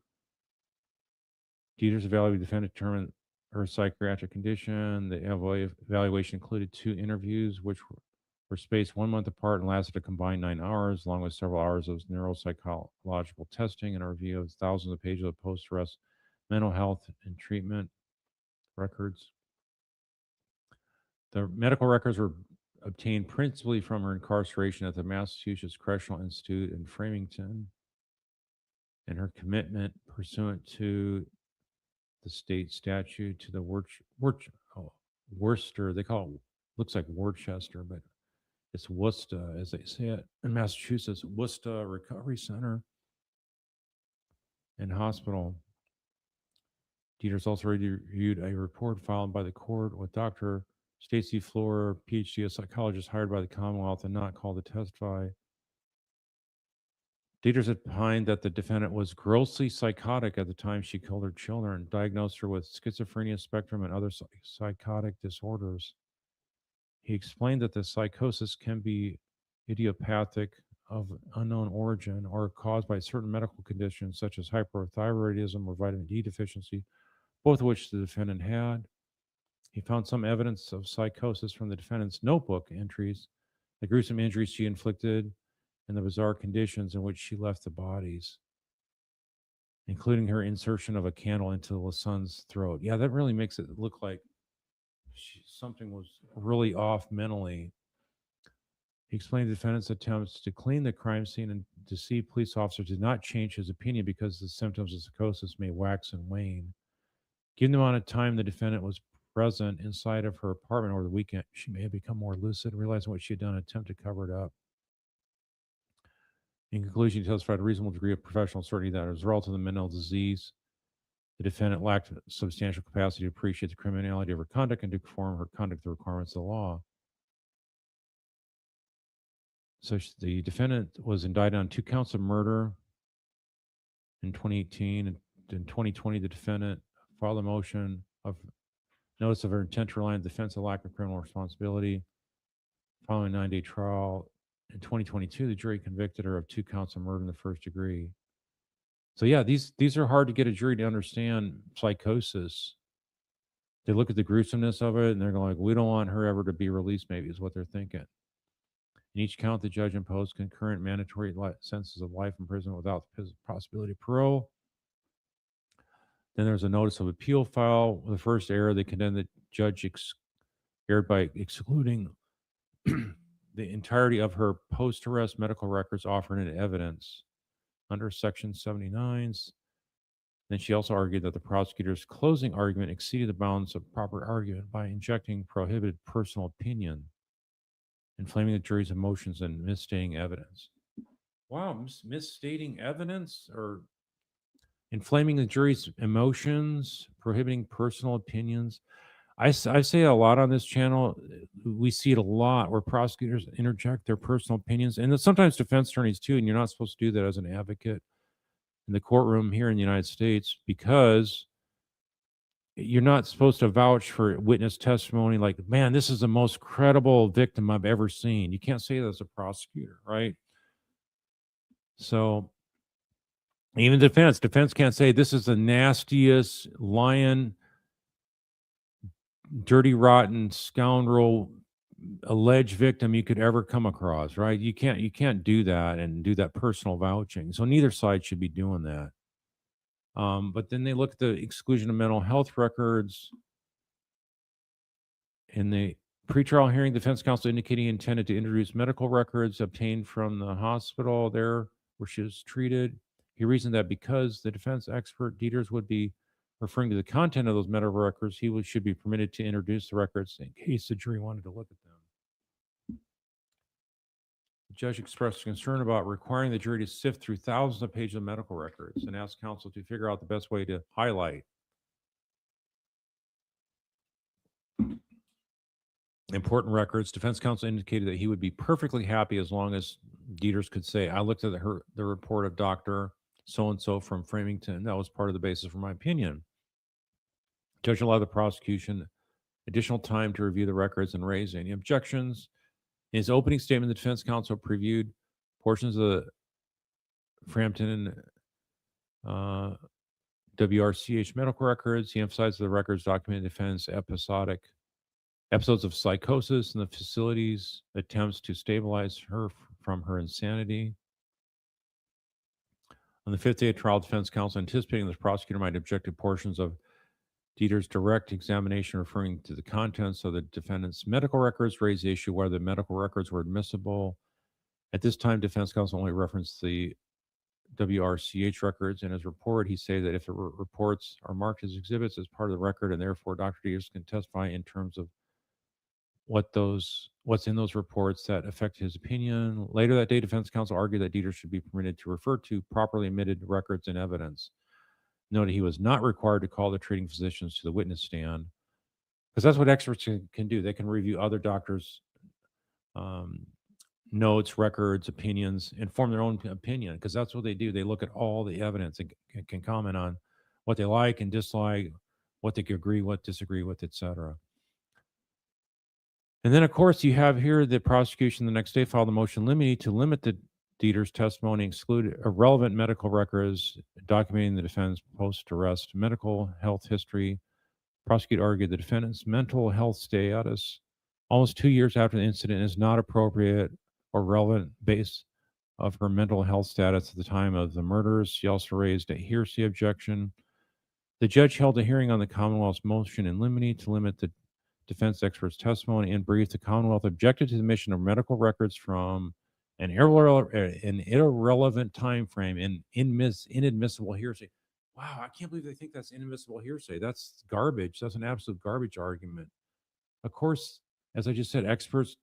Dieter's evaluated the defendant determined her psychiatric condition. The evaluation included 2 interviews, which were spaced 1 month apart and lasted a combined 9 hours, along with several hours of neuropsychological testing and a review of thousands of pages of post-arrest mental health and treatment records. The medical records were obtained principally from her incarceration at the Massachusetts Correctional Institute in Framingham and her commitment pursuant to the state statute to the Worcester, they call it, looks like Worcester, but it's Worcester, as they say it in Massachusetts, Worcester Recovery Center and Hospital. Dieter's also reviewed a report filed by the court with Dr. Stacy Floor, PhD, a psychologist hired by the Commonwealth and not called to testify. Dieter's opined that the defendant was grossly psychotic at the time she killed her children, diagnosed her with schizophrenia spectrum and other psychotic disorders. He explained that the psychosis can be idiopathic, of unknown origin, or caused by certain medical conditions such as hyperthyroidism or vitamin D deficiency, both of which the defendant had. He found some evidence of psychosis from the defendant's notebook entries, the gruesome injuries she inflicted, and the bizarre conditions in which she left the bodies, including her insertion of a candle into the son's throat. Yeah, that really makes it look like something was really off mentally. He explained the defendant's attempts to clean the crime scene and deceive police officers did not change his opinion because the symptoms of psychosis may wax and wane. Given the amount of time the defendant was present inside of her apartment over the weekend, she may have become more lucid, realizing what she had done, and attempt to cover it up. In conclusion, he testified a reasonable degree of professional certainty that as a result of the mental disease, the defendant lacked substantial capacity to appreciate the criminality of her conduct and to conform her conduct to the requirements of the law. So the defendant was indicted on 2 counts of murder in 2018. And in 2020, the defendant filed a motion of notice of her intent to rely on defense of lack of criminal responsibility. Following a 9-day trial in 2022, the jury convicted her of 2 counts of murder in the first degree. So yeah, these are hard to get a jury to understand psychosis. They look at the gruesomeness of it and they're like, we don't want her ever to be released, maybe is what they're thinking. In each count, the judge imposed concurrent mandatory sentences of life in prison without the possibility of parole. Then there's a notice of appeal filed. The first error, they condemned the judge erred by excluding the entirety of her post-arrest medical records offered in evidence under Section 79's. Then she also argued that the prosecutor's closing argument exceeded the bounds of proper argument by injecting prohibited personal opinion, inflaming the jury's emotions, and misstating evidence. Wow, misstating evidence or inflaming the jury's emotions, prohibiting personal opinions. I say a lot on this channel. We see it a lot where prosecutors interject their personal opinions, and sometimes defense attorneys too, and you're not supposed to do that as an advocate in the courtroom here in the United States, because you're not supposed to vouch for witness testimony like, man, this is the most credible victim I've ever seen. You can't say that as a prosecutor, right? So even defense can't say this is the nastiest lion, dirty, rotten scoundrel, alleged victim you could ever come across, right? You can't do that and do that personal vouching. So neither side should be doing that. But then they look at the exclusion of mental health records, and they Pretrial hearing, defense counsel indicating he intended to introduce medical records obtained from the hospital there where she was treated. He reasoned that because the defense expert Dieters would be referring to the content of those medical records, should be permitted to introduce the records in case the jury wanted to look at them. The judge expressed concern about requiring the jury to sift through thousands of pages of medical records and asked counsel to figure out the best way to highlight important records. Defense counsel indicated that he would be perfectly happy as long as Dieters could say, I looked at the report of Dr. So-and-so from Framingham. That was part of the basis for my opinion. Judge allowed the prosecution additional time to review the records and raise any objections. In his opening statement, the defense counsel previewed portions of the Frampton WRCH medical records. He emphasized the records documented defendant's episodes of psychosis in the facilities, attempts to stabilize her from her insanity. On the fifth day of trial, defense counsel, anticipating the prosecutor might object to portions of Dieter's direct examination referring to the contents of the defendant's medical records, raised the issue whether the medical records were admissible. At this time, defense counsel only referenced the WRCH records. In his report, he said that if the reports are marked as exhibits as part of the record, and therefore Dr. Dieters can testify in terms of what's in those reports that affect his opinion. Later that day, defense counsel argued that Dieters should be permitted to refer to properly admitted records and evidence. Noted he was not required to call the treating physicians to the witness stand, because that's what experts can do. They can review other doctors' notes, records, opinions, and form their own opinion, because that's what they do. They look at all the evidence and can comment on what they like and dislike, what they can agree with, disagree with, etc. And then, of course, you have here the prosecution the next day filed a motion limiting to limit the Dieter's testimony, exclude irrelevant medical records documenting the defendant's post-arrest medical health history. Prosecutor argued the defendant's mental health status almost 2 years after the incident is not appropriate or relevant based of her mental health status at the time of the murders. She also raised a hearsay objection. The judge held a hearing on the Commonwealth's motion in limine to limit the defense expert's testimony. In brief, the Commonwealth objected to the admission of medical records from an irrelevant time frame and inadmissible hearsay. Wow, I can't believe they think that's inadmissible hearsay. That's garbage. That's an absolute garbage argument. Of course, as I just said, experts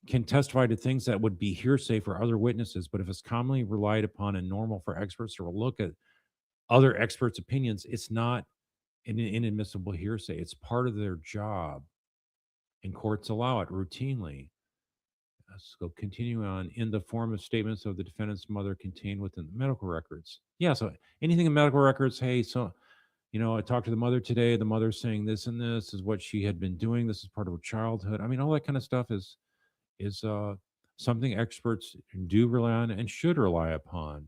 can testify to things that would be hearsay for other witnesses, but if it's commonly relied upon and normal for experts to look at other experts' opinions, it's not an inadmissible hearsay. It's part of their job, and courts allow it routinely. Let's go continue on. In the form of statements of the defendant's mother contained within the medical records. Yeah, so anything in medical records, hey, so, I talked to the mother today. The mother's saying this and this is what she had been doing. This is part of her childhood. I mean, all that kind of stuff is something experts do rely on and should rely upon.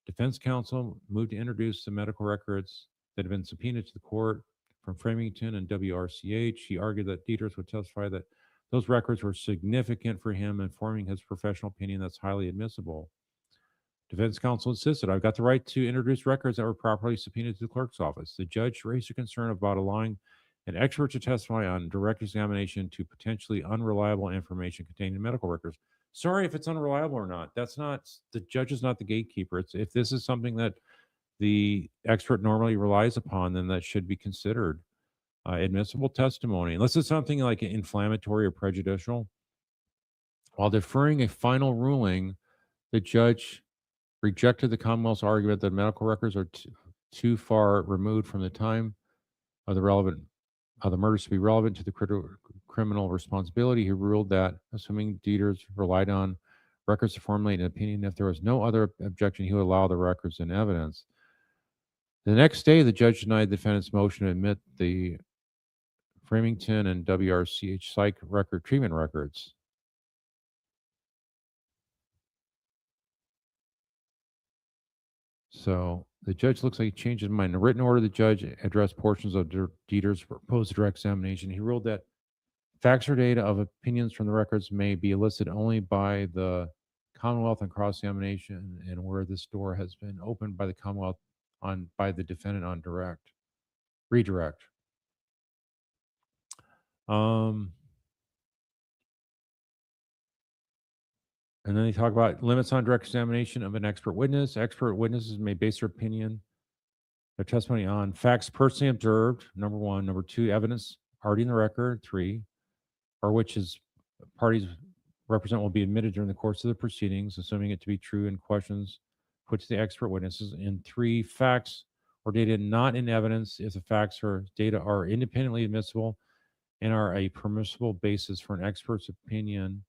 Defense counsel moved to introduce the medical records that have been subpoenaed to the court from Framingham and WRCH. He argued that Dieters would testify that those records were significant for him in forming his professional opinion that's highly admissible. Defense counsel insisted, I've got the right to introduce records that were properly subpoenaed to the clerk's office. The judge raised a concern about allowing an expert to testify on direct examination to potentially unreliable information contained in medical records. Sorry if it's unreliable or not. That's not, the judge is not the gatekeeper. If this is something that the expert normally relies upon, then that should be considered admissible testimony, unless it's something like inflammatory or prejudicial. While deferring a final ruling, the judge rejected the Commonwealth's argument that medical records are too far removed from the time of the murders to be relevant to the criminal responsibility. He ruled that, assuming Dieters relied on records to formulate an opinion, if there was no other objection, he would allow the records in evidence. The next day, the judge denied the defendant's motion to admit the Framingham and WRCH psych record treatment records. So the judge looks like he changed his mind. In a written order, the judge addressed portions of Dieters' proposed direct examination. He ruled that facts or data of opinions from the records may be elicited only by the Commonwealth on cross-examination, and where this door has been opened by the Commonwealth by the defendant on redirect. And then they talk about limits on direct examination of an expert witness. Expert witnesses may base their opinion, their testimony on facts personally observed, number one. Number two, evidence already in the record, three, or which is parties represent will be admitted during the course of the proceedings, assuming it to be true, and questions put to the expert witnesses. And three, facts or data not in evidence if the facts or data are independently admissible and are a permissible basis for an expert's opinion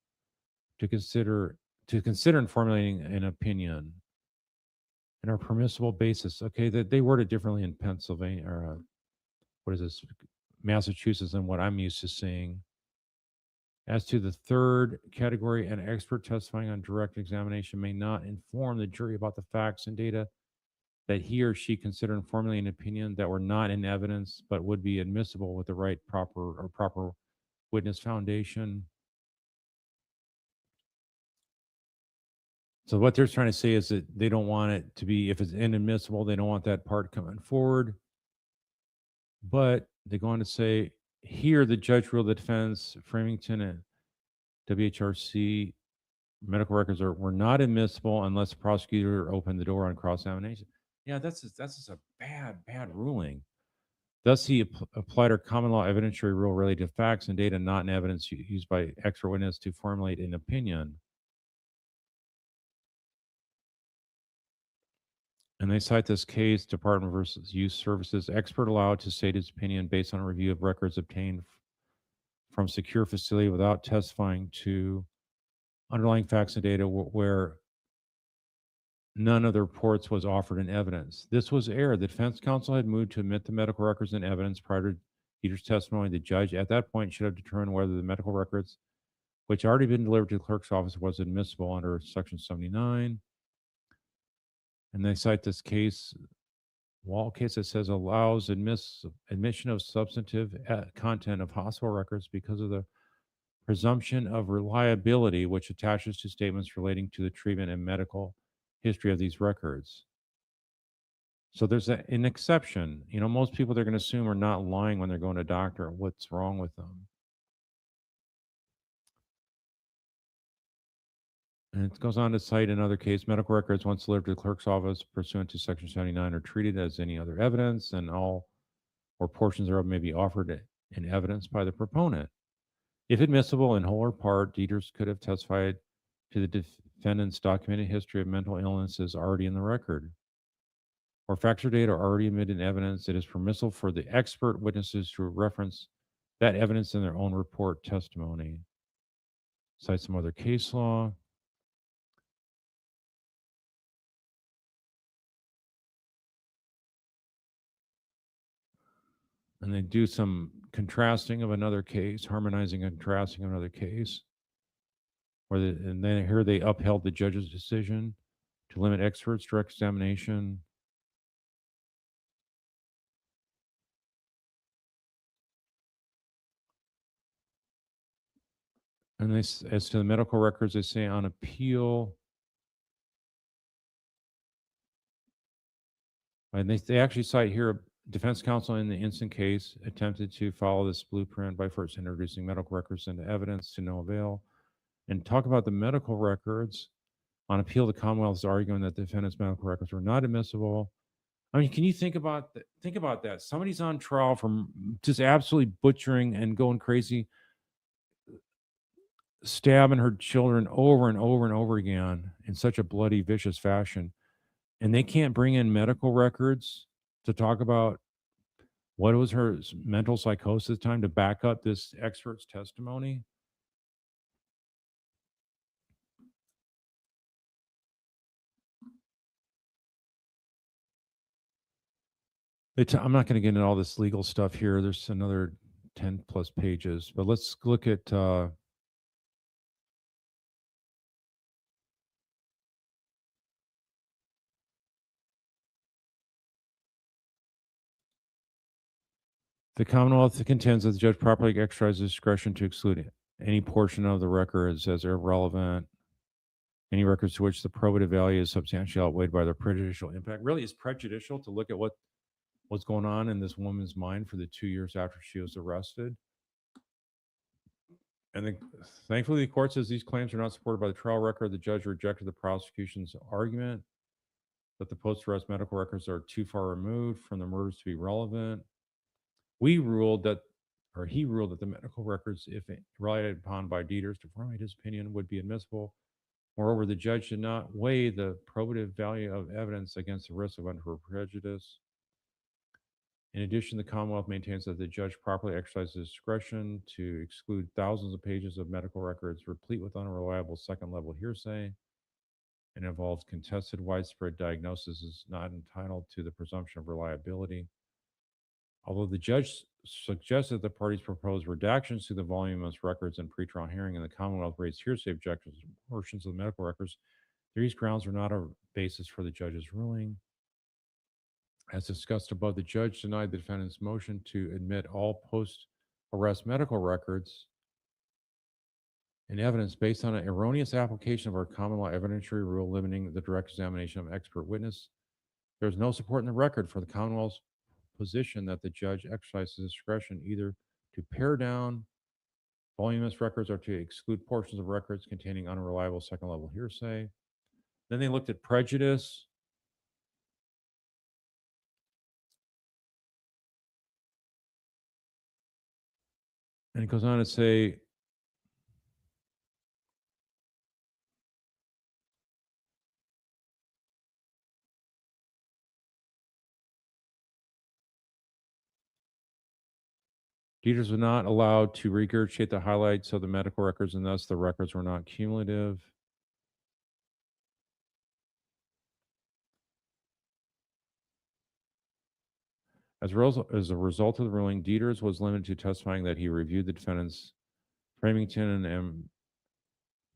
to consider in formulating an opinion, and are permissible basis. Okay, that they word it differently in Pennsylvania or what is this, Massachusetts, than what I'm used to seeing. As to the third category, an expert testifying on direct examination may not inform the jury about the facts and data that he or she considered in formulating an opinion that were not in evidence but would be admissible with the right proper witness foundation. So what they're trying to say is that they don't want it to be, if it's inadmissible, they don't want that part coming forward. But they go on to say, here the judge ruled the defense, Framingham and WHRC medical records were not admissible unless the prosecutor opened the door on cross-examination. Yeah, that's just a bad ruling. Thus, he applied our common law evidentiary rule related to facts and data not in evidence used by expert witness to formulate an opinion. And they cite this case, Department versus Youth Services, expert allowed to state his opinion based on a review of records obtained from secure facility without testifying to underlying facts and data where none of the reports was offered in evidence. This was error. The defense counsel had moved to admit the medical records in evidence prior to Peter's testimony. The judge at that point should have determined whether the medical records, which had already been delivered to the clerk's office, was admissible under Section 79. And they cite this case, Wall case, that says allows admission of substantive content of hospital records because of the presumption of reliability which attaches to statements relating to the treatment and medical history of these records. So there's an exception. You know, most people they're going to assume are not lying when they're going to a doctor. What's wrong with them? And it goes on to cite another case, medical records once delivered to the clerk's office pursuant to Section 79 are treated as any other evidence, and all or portions thereof may be offered in evidence by the proponent. If admissible in whole or part, Dieters could have testified to the defendant's documented history of mental illnesses already in the record. Or facts or data are already admitted in evidence, it is permissible for the expert witnesses to reference that evidence in their own report testimony. Cite some other case law. And they do some contrasting of another case, harmonizing and contrasting of another case. And then here they upheld the judge's decision to limit experts' direct examination. And this, as to the medical records, they say on appeal. And they actually cite here, defense counsel in the instant case attempted to follow this blueprint by first introducing medical records into evidence to no avail. And talk about the medical records. On appeal, the Commonwealth is arguing that the defendant's medical records were not admissible. I mean, can you think about that? Think about that. Somebody's on trial for just absolutely butchering and going crazy, stabbing her children over and over and over again in such a bloody, vicious fashion. And they can't bring in medical records to talk about what was her mental psychosis at the time to back up this expert's testimony. I'm not going to get into all this legal stuff here. There's another 10 plus pages, but let's look at the Commonwealth contends that the judge properly exercises discretion to exclude any portion of the records as irrelevant. Any records to which the probative value is substantially outweighed by their prejudicial impact. Really, it's prejudicial to look at what's going on in this woman's mind for the 2 years after she was arrested. And thankfully, the court says these claims are not supported by the trial record. The judge rejected the prosecution's argument that the post-arrest medical records are too far removed from the murders to be relevant. He ruled that the medical records, if relied upon by Dieters to formulate his opinion, would be admissible. Moreover, the judge did not weigh the probative value of evidence against the risk of unfair prejudice. In addition, the Commonwealth maintains that the judge properly exercised his discretion to exclude thousands of pages of medical records replete with unreliable second-level hearsay and involves contested widespread diagnosis is not entitled to the presumption of reliability. Although the judge suggested the parties propose redactions to the voluminous records in pretrial hearing and the Commonwealth raised hearsay objections to portions of the medical records, these grounds are not a basis for the judge's ruling. As discussed above, the judge denied the defendant's motion to admit all post-arrest medical records and evidence based on an erroneous application of our common law evidentiary rule limiting the direct examination of expert witness. There is no support in the record for the Commonwealth's position that the judge exercises discretion either to pare down voluminous records or to exclude portions of records containing unreliable second-level hearsay. Then they looked at prejudice. And it goes on to say, Dieters was not allowed to regurgitate the highlights of the medical records, and thus the records were not cumulative. As a result of the ruling, Dieters was limited to testifying that he reviewed the defendant's Framingham and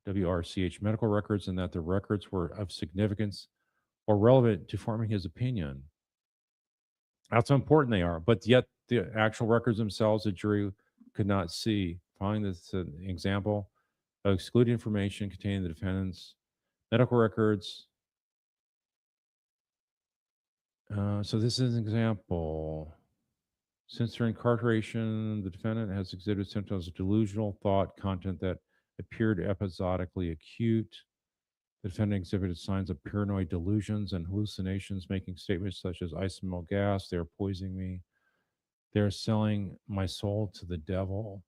WRCH medical records and that the records were of significance or relevant to forming his opinion. That's how important they are, but yet the actual records themselves, the jury could not see. Following this example of excluding information containing the defendant's medical records. So this is an example. Since their incarceration, the defendant has exhibited symptoms of delusional thought content that appeared episodically acute. The defendant exhibited signs of paranoid delusions and hallucinations, making statements such as, "I smell gas, they are poisoning me. They are selling my soul to the devil."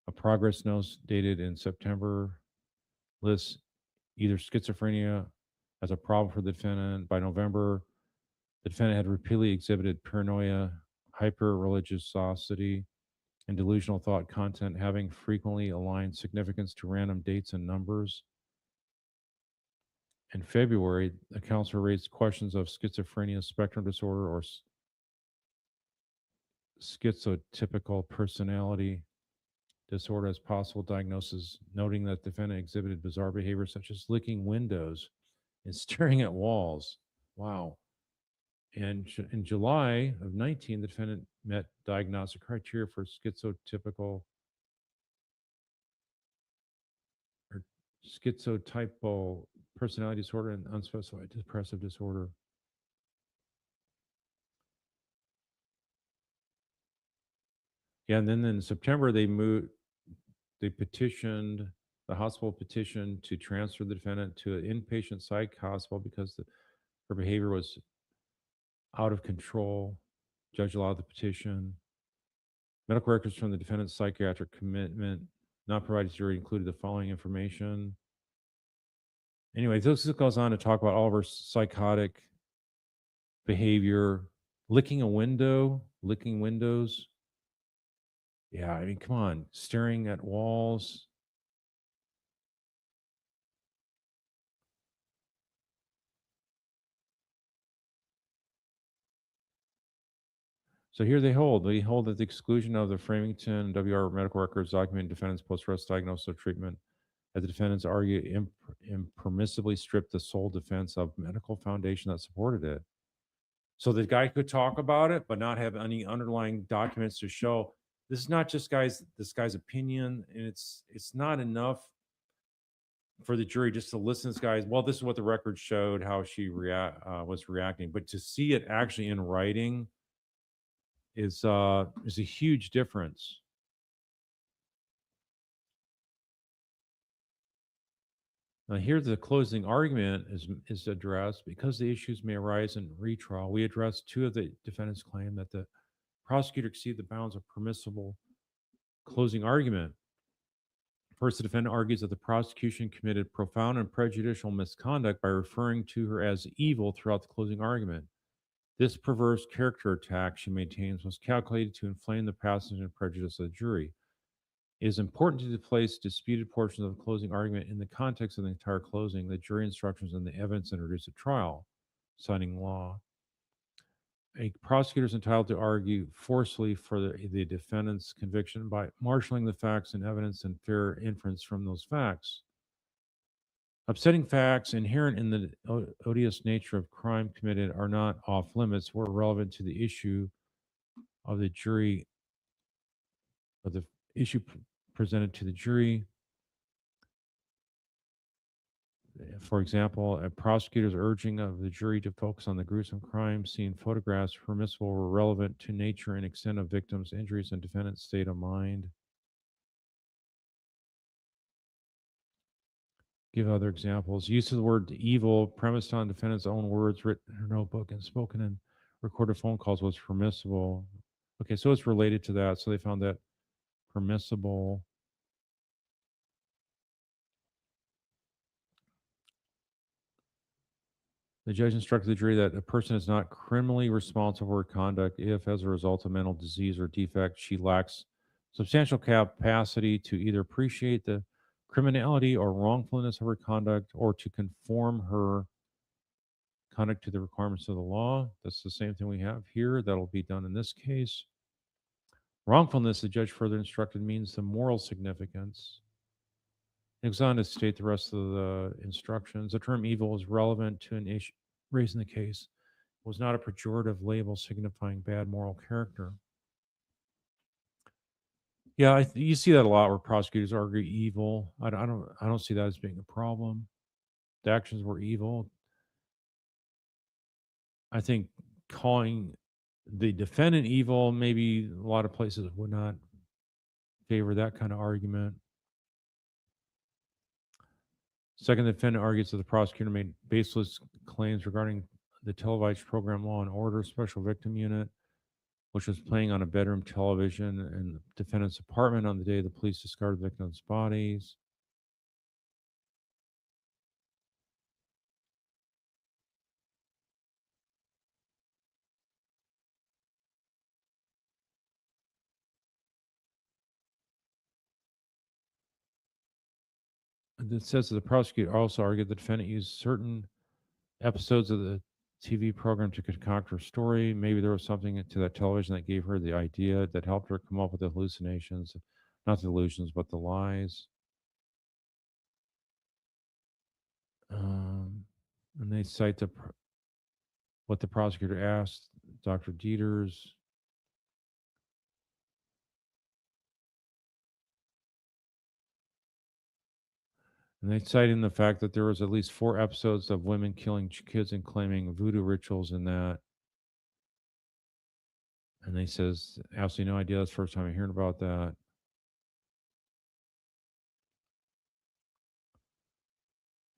A progress note dated in September lists either schizophrenia as a problem for the defendant. By November, the defendant had repeatedly exhibited paranoia, hyper-religiosity, and delusional thought content, having frequently aligned significance to random dates and numbers. In February, the counselor raised questions of schizophrenia spectrum disorder or schizotypical personality disorder as possible diagnosis, noting that the defendant exhibited bizarre behavior such as licking windows and staring at walls. Wow. And in July of 19, the defendant met diagnostic criteria for schizotypical or schizotypal personality disorder and unspecified depressive disorder. Yeah, and then in September the hospital petitioned to transfer the defendant to an inpatient psych hospital because her behavior was out of control. Judge allowed the petition. Medical records from the defendant's psychiatric commitment not provided to jury included the following information. Anyway, this goes on to talk about all of her psychotic behavior, licking windows. Yeah, I mean, come on, staring at walls. So here they hold that the exclusion of the Framingham and WR medical records document defendant's post-arrest diagnosis or treatment, as the defendants argue impermissibly stripped the sole defense of medical foundation that supported it. So the guy could talk about it, but not have any underlying documents to show. This is not just this guy's opinion, and it's not enough for the jury just to listen to this guy's, well, this is what the record showed, how she was reacting. But to see it actually in writing is a huge difference. Now, here the closing argument is addressed because the issues may arise in retrial. We addressed two of the defendants' claim that the prosecutor exceeded the bounds of permissible closing argument. First, the defendant argues that the prosecution committed profound and prejudicial misconduct by referring to her as evil throughout the closing argument. This perverse character attack, she maintains, was calculated to inflame the passage and prejudice of the jury. It is important to place disputed portions of the closing argument in the context of the entire closing, the jury instructions, and the evidence introduced at trial, citing law. A prosecutor is entitled to argue forcefully for the defendant's conviction by marshaling the facts and evidence and fair inference from those facts. Upsetting facts inherent in the odious nature of crime committed are not off limits where relevant to the issue of the jury, of the issue presented to the jury. For example, a prosecutor's urging of the jury to focus on the gruesome crime scene photographs permissible were relevant to nature and extent of victims' injuries and defendant's state of mind. Give other examples. Use of the word evil premised on defendant's own words written in her notebook and spoken in recorded phone calls was permissible. Okay, so it's related to that. So they found that permissible. The judge instructed the jury that a person is not criminally responsible for her conduct if, as a result of mental disease or defect, she lacks substantial capacity to either appreciate the criminality or wrongfulness of her conduct or to conform her conduct to the requirements of the law. That's the same thing we have here. That'll be done in this case. Wrongfulness, the judge further instructed, means the moral significance. It goes on to state the rest of the instructions. The term evil is relevant to an issue raised in the case. It was not a pejorative label signifying bad moral character. Yeah, you see that a lot where prosecutors argue evil. I don't see that as being a problem. The actions were evil. I think calling the defendant evil, maybe a lot of places would not favor that kind of argument. Second, the defendant argues that the prosecutor made baseless claims regarding the televised program Law and Order Special Victim Unit, which was playing on a bedroom television in the defendant's apartment on the day the police discarded the victims' bodies. And it says that the prosecutor also argued the defendant used certain episodes of the TV program to concoct her story. Maybe there was something to that television that gave her the idea that helped her come up with the hallucinations, not the illusions, but the lies. And they cite what the prosecutor asked Dr. Dieters. And they cite in the fact that there was at least 4 episodes of women killing kids and claiming voodoo rituals in that. And they says, absolutely no idea. That's the first time I'm hearing about that.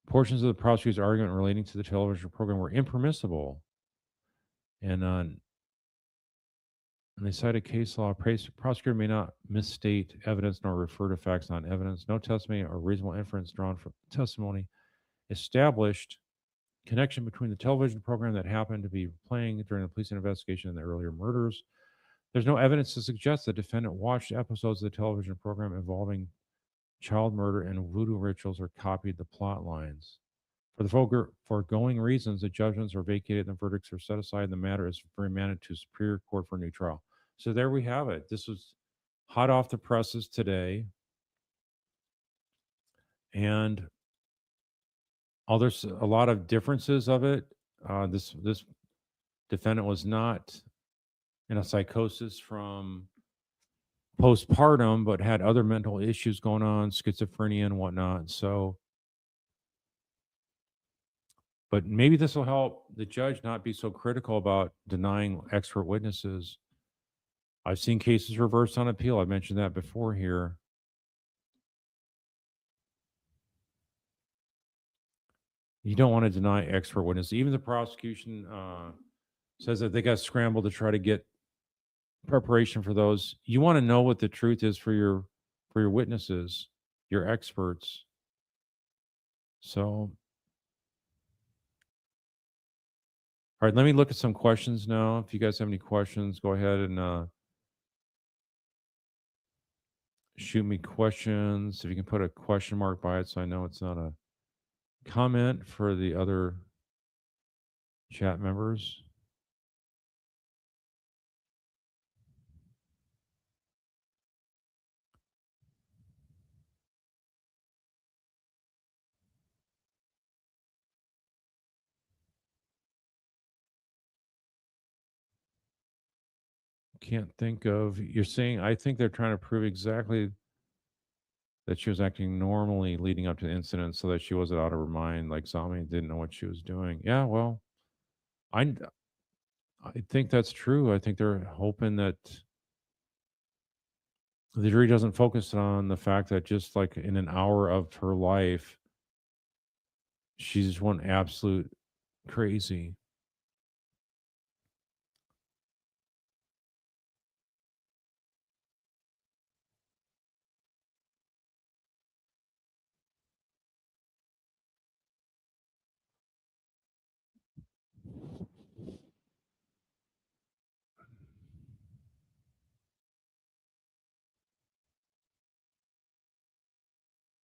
Portions of the prosecutor's argument relating to the television program were impermissible. And they cite a case law. Prosecutor may not misstate evidence nor refer to facts on evidence. No testimony or reasonable inference drawn from testimony established connection between the television program that happened to be playing during the police investigation and the earlier murders. There's no evidence to suggest the defendant watched episodes of the television program involving child murder and voodoo rituals or copied the plot lines. For the foregoing reasons, the judgments are vacated and the verdicts are set aside and the matter is remanded to Superior Court for a new trial. So there we have it. This was hot off the presses today. And there's a lot of differences of it. This defendant was not in a psychosis from postpartum, but had other mental issues going on, schizophrenia and whatnot. So, but maybe this will help the judge not be so critical about denying expert witnesses. I've seen cases reversed on appeal. I mentioned that before here. You don't want to deny expert witness. Even the prosecution says that they got scrambled to try to get preparation for those. You want to know what the truth is for your witnesses, your experts. So, all right, let me look at some questions now. If you guys have any questions, go ahead and shoot me questions. If you can put a question mark by it so I know it's not a comment for the other chat members. Can't think of. You're saying, I think they're trying to prove exactly that she was acting normally leading up to the incident so that she wasn't out of her mind, like Zami didn't know what she was doing. Yeah, well, I think that's true. I think they're hoping that the jury doesn't focus on the fact that just like in an hour of her life, she just went absolute crazy.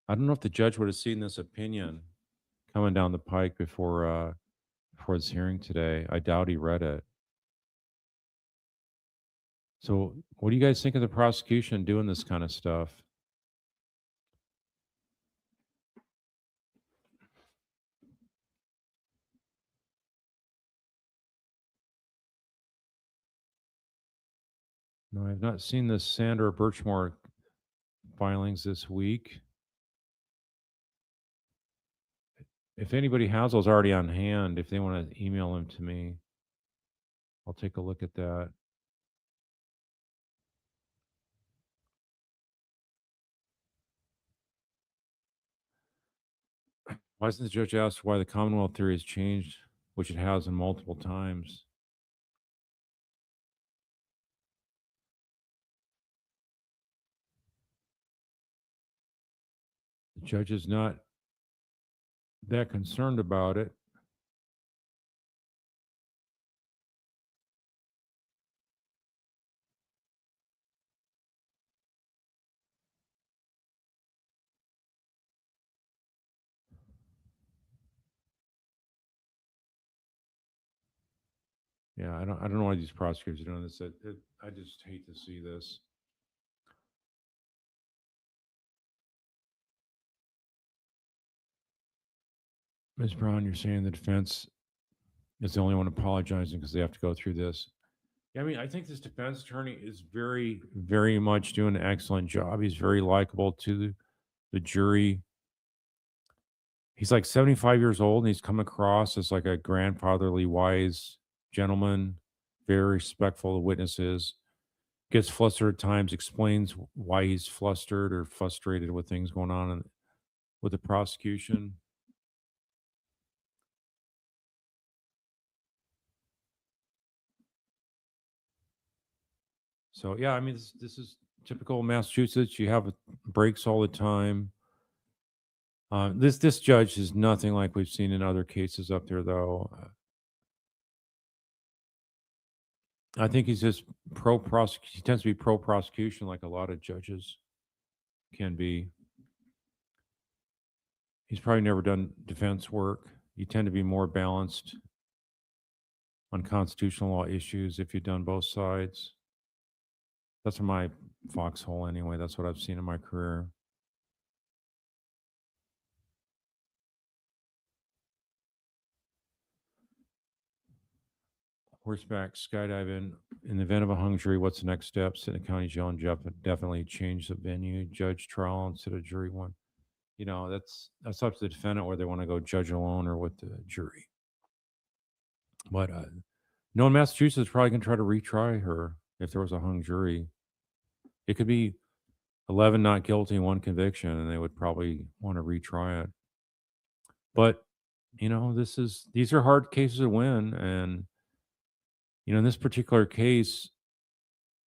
I don't know if the judge would have seen this opinion coming down the pike before this hearing today. I doubt he read it. So, what do you guys think of the prosecution doing this kind of stuff? No, I've not seen the Sandra Birchmore filings this week. If anybody has those already on hand, if they want to email them to me, I'll take a look at that. Why doesn't the judge ask why the Commonwealth theory has changed, which it has in multiple times? The judge is not that concerned about it. Yeah, I don't know why these prosecutors are doing this. I just hate to see this. Ms. Brown, you're saying the defense is the only one apologizing because they have to go through this. Yeah, I mean, I think this defense attorney is very, very much doing an excellent job. He's very likable to the jury. He's like 75 years old and he's come across as like a grandfatherly, wise gentleman, very respectful of witnesses, gets flustered at times, explains why he's flustered or frustrated with things going on with the prosecution. So yeah, I mean, this is typical Massachusetts. You have breaks all the time. This judge is nothing like we've seen in other cases up there, though. I think he's just pro-prosecution. He tends to be pro-prosecution, like a lot of judges can be. He's probably never done defense work. You tend to be more balanced on constitutional law issues if you've done both sides. That's my foxhole anyway. That's what I've seen in my career. Horseback skydiving. In the event of a hung jury, what's the next step? Sit in the county jail and definitely change the venue, judge trial instead of jury one. You know, that's up to the defendant whether they want to go judge alone or with the jury. But no, in Massachusetts, probably going to try to retry her if there was a hung jury. It could be 11 not guilty, 1 conviction, and they would probably want to retry it. But these are hard cases to win. And, in this particular case,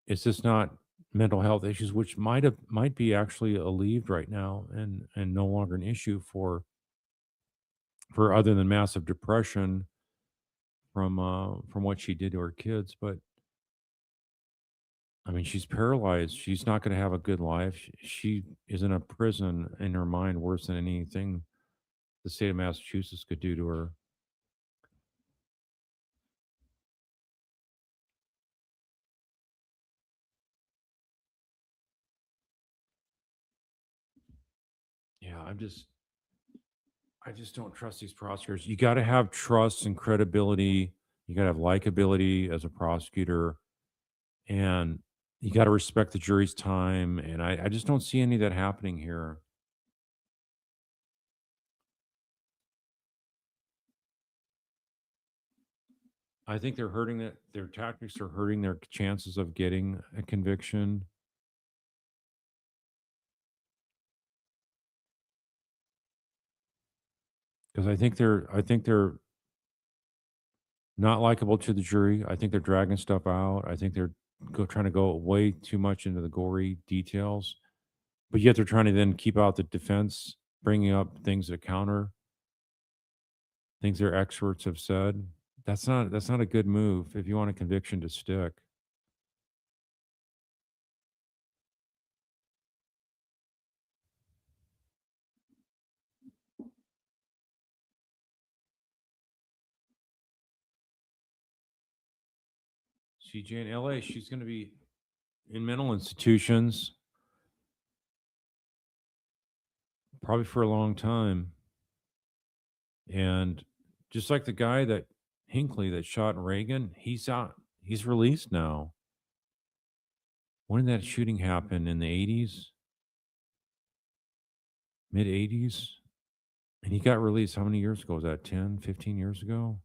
it's just not mental health issues, which might be actually alleviated right now and no longer an issue for other than massive depression from what she did to her kids. But I mean, she's paralyzed. She's not going to have a good life. She is in a prison in her mind worse than anything the state of Massachusetts could do to her. Yeah, I just don't trust these prosecutors. You got to have trust and credibility. You got to have likability as a prosecutor, and you got to respect the jury's time. And I just don't see any of that happening here. I think they're hurting that their tactics are hurting their chances of getting a conviction. Because I think they're not likable to the jury. I think they're dragging stuff out. I think they're trying to go way too much into the gory details, but yet they're trying to then keep out the defense, bringing up things that counter things their experts have said. That's not a good move if you want a conviction to stick. CJ in LA, she's going to be in mental institutions probably for a long time. And just like the guy that Hinckley that shot Reagan, he's out. He's released now. When did that shooting happen? In the 80s, mid 80s? And he got released how many years ago? Was that 10, 15 years ago?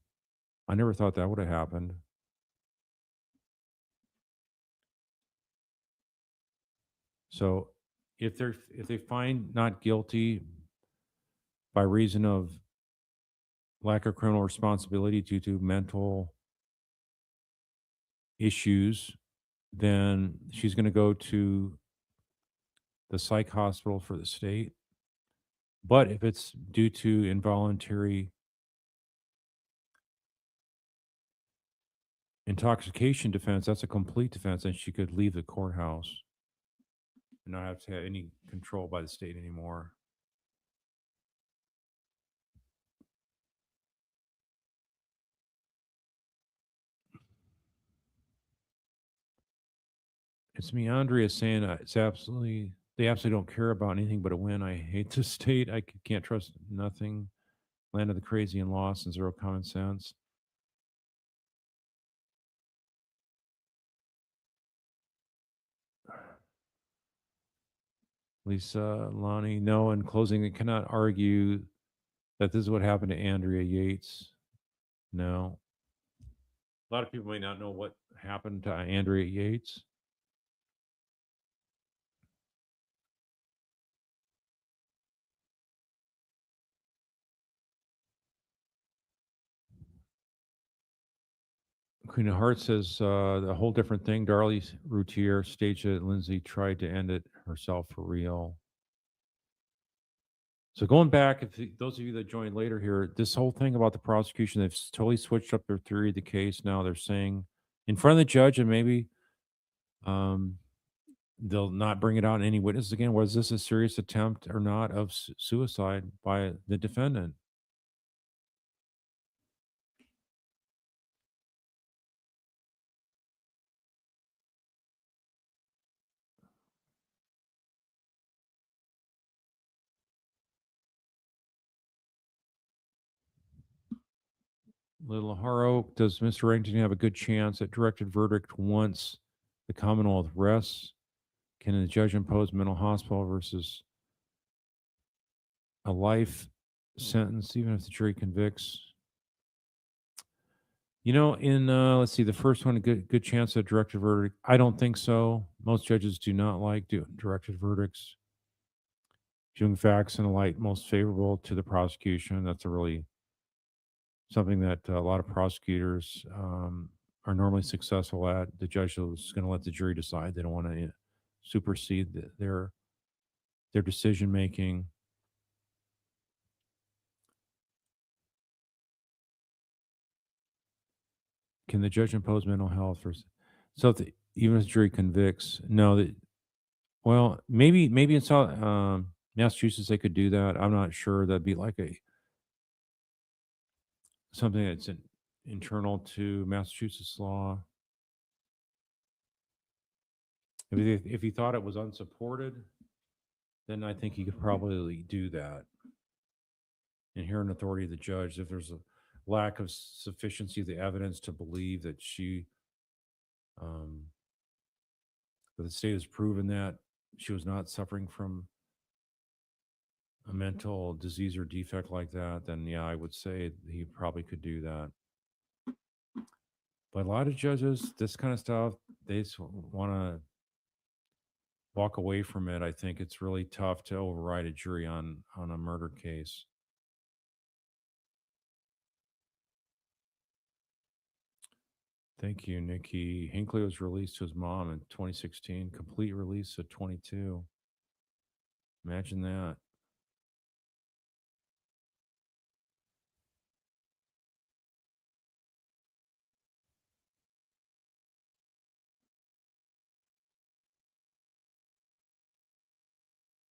I never thought that would have happened. So if they find not guilty by reason of lack of criminal responsibility due to mental issues, then she's going to go to the psych hospital for the state. But if it's due to involuntary intoxication defense, that's a complete defense, and she could leave the courthouse and not have to have any control by the state anymore. It's me, Andrea, saying they absolutely don't care about anything but a win. I hate the state. Can't trust nothing. Land of the crazy and lost and zero common sense. Lisa, Lonnie, no. In closing, they cannot argue that this is what happened to Andrea Yates. No. A lot of people may not know what happened to Andrea Yates. Queen of Hearts says a whole different thing. Darlie Routier staged it. Lindsay tried to end it herself for real. So going back, those of you that joined later here, this whole thing about the prosecution, they've totally switched up their theory of the case. Now they're saying in front of the judge, and maybe they'll not bring it out in any witnesses again. Was this a serious attempt or not of suicide by the defendant? Little Haro, does Mr. Rankin have a good chance at directed verdict once the Commonwealth rests? Can the judge impose mental hospital versus a life sentence, even if the jury convicts? In let's see, the first one, a good chance at directed verdict. I don't think so. Most judges do not like directed verdicts. Viewing facts in a light most favorable to the prosecution. That's a really something that a lot of prosecutors are normally successful at. The judge is going to let the jury decide. They don't want to supersede their decision making. Can the judge impose mental health for? So if even if the jury convicts, no, that well, maybe in South Massachusetts they could do that. I'm not sure. That'd be like something that's internal to Massachusetts law. If he thought it was unsupported, then I think he could probably do that. Inherent authority of the judge. If there's a lack of sufficiency of the evidence to believe that that the state has proven that she was not suffering from a mental disease or defect like that, then yeah, I would say he probably could do that. But a lot of judges, this kind of stuff, they just want to walk away from it. I think it's really tough to override a jury on a murder case. Thank you, Nikki. Hinckley was released to his mom in 2016. Complete release at 22. Imagine that.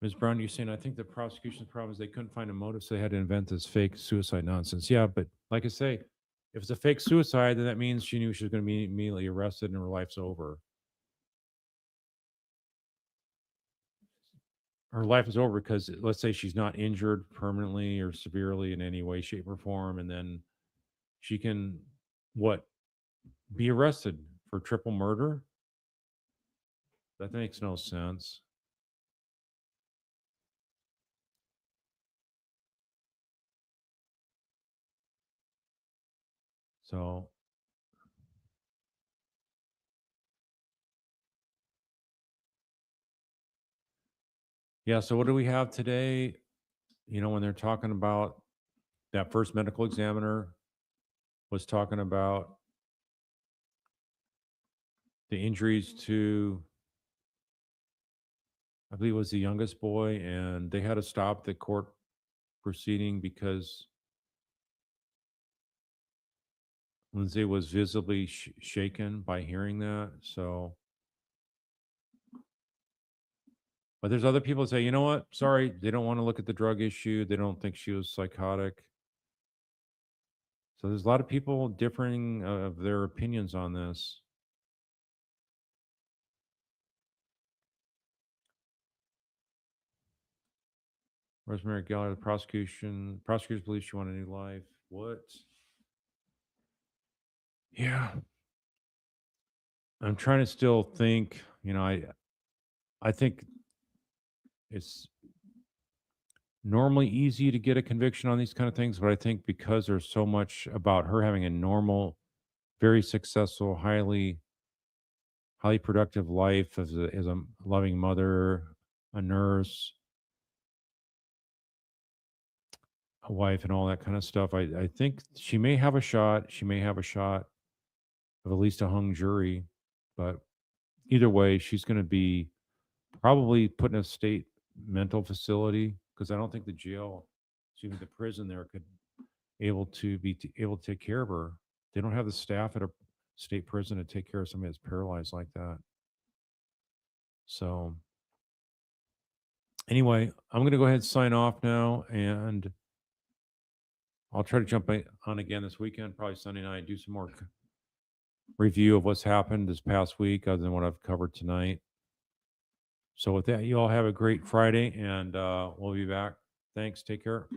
Ms. Brown, you're saying, I think the prosecution's problem is they couldn't find a motive, so they had to invent this fake suicide nonsense. Yeah, but like I say, if it's a fake suicide, then that means she knew she was going to be immediately arrested and her life's over. Her life is over because let's say she's not injured permanently or severely in any way, shape, or form, and then she can be arrested for triple murder? That makes no sense. So yeah, so what do we have today? You know, when they're talking about that first medical examiner was talking about the injuries to, I believe it was the youngest boy, and they had to stop the court proceeding because Lindsay was visibly shaken by hearing that. So, but there's other people that say, you know what? Sorry, they don't want to look at the drug issue. They don't think she was psychotic. So there's a lot of people differing of their opinions on this. Rosemary Geller, the prosecutors believe she wanted a new life. What? Yeah. I'm trying to still think, you know, I think it's normally easy to get a conviction on these kind of things, but I think because there's so much about her having a normal, very successful, highly productive life as a loving mother, a nurse, a wife, and all that kind of stuff, I think she may have a shot. She may have a shot of at least a hung jury, but either way, she's going to be probably put in a state mental facility because I don't think the jail, excuse me, the prison there could able to take care of her. They don't have the staff at a state prison to take care of somebody that's paralyzed like that. So anyway, I'm going to go ahead and sign off now, and I'll try to jump on again this weekend, probably Sunday night, do some more review of what's happened this past week other than what I've covered tonight. So with that, you all have a great Friday, and we'll be back. Thanks. Take care.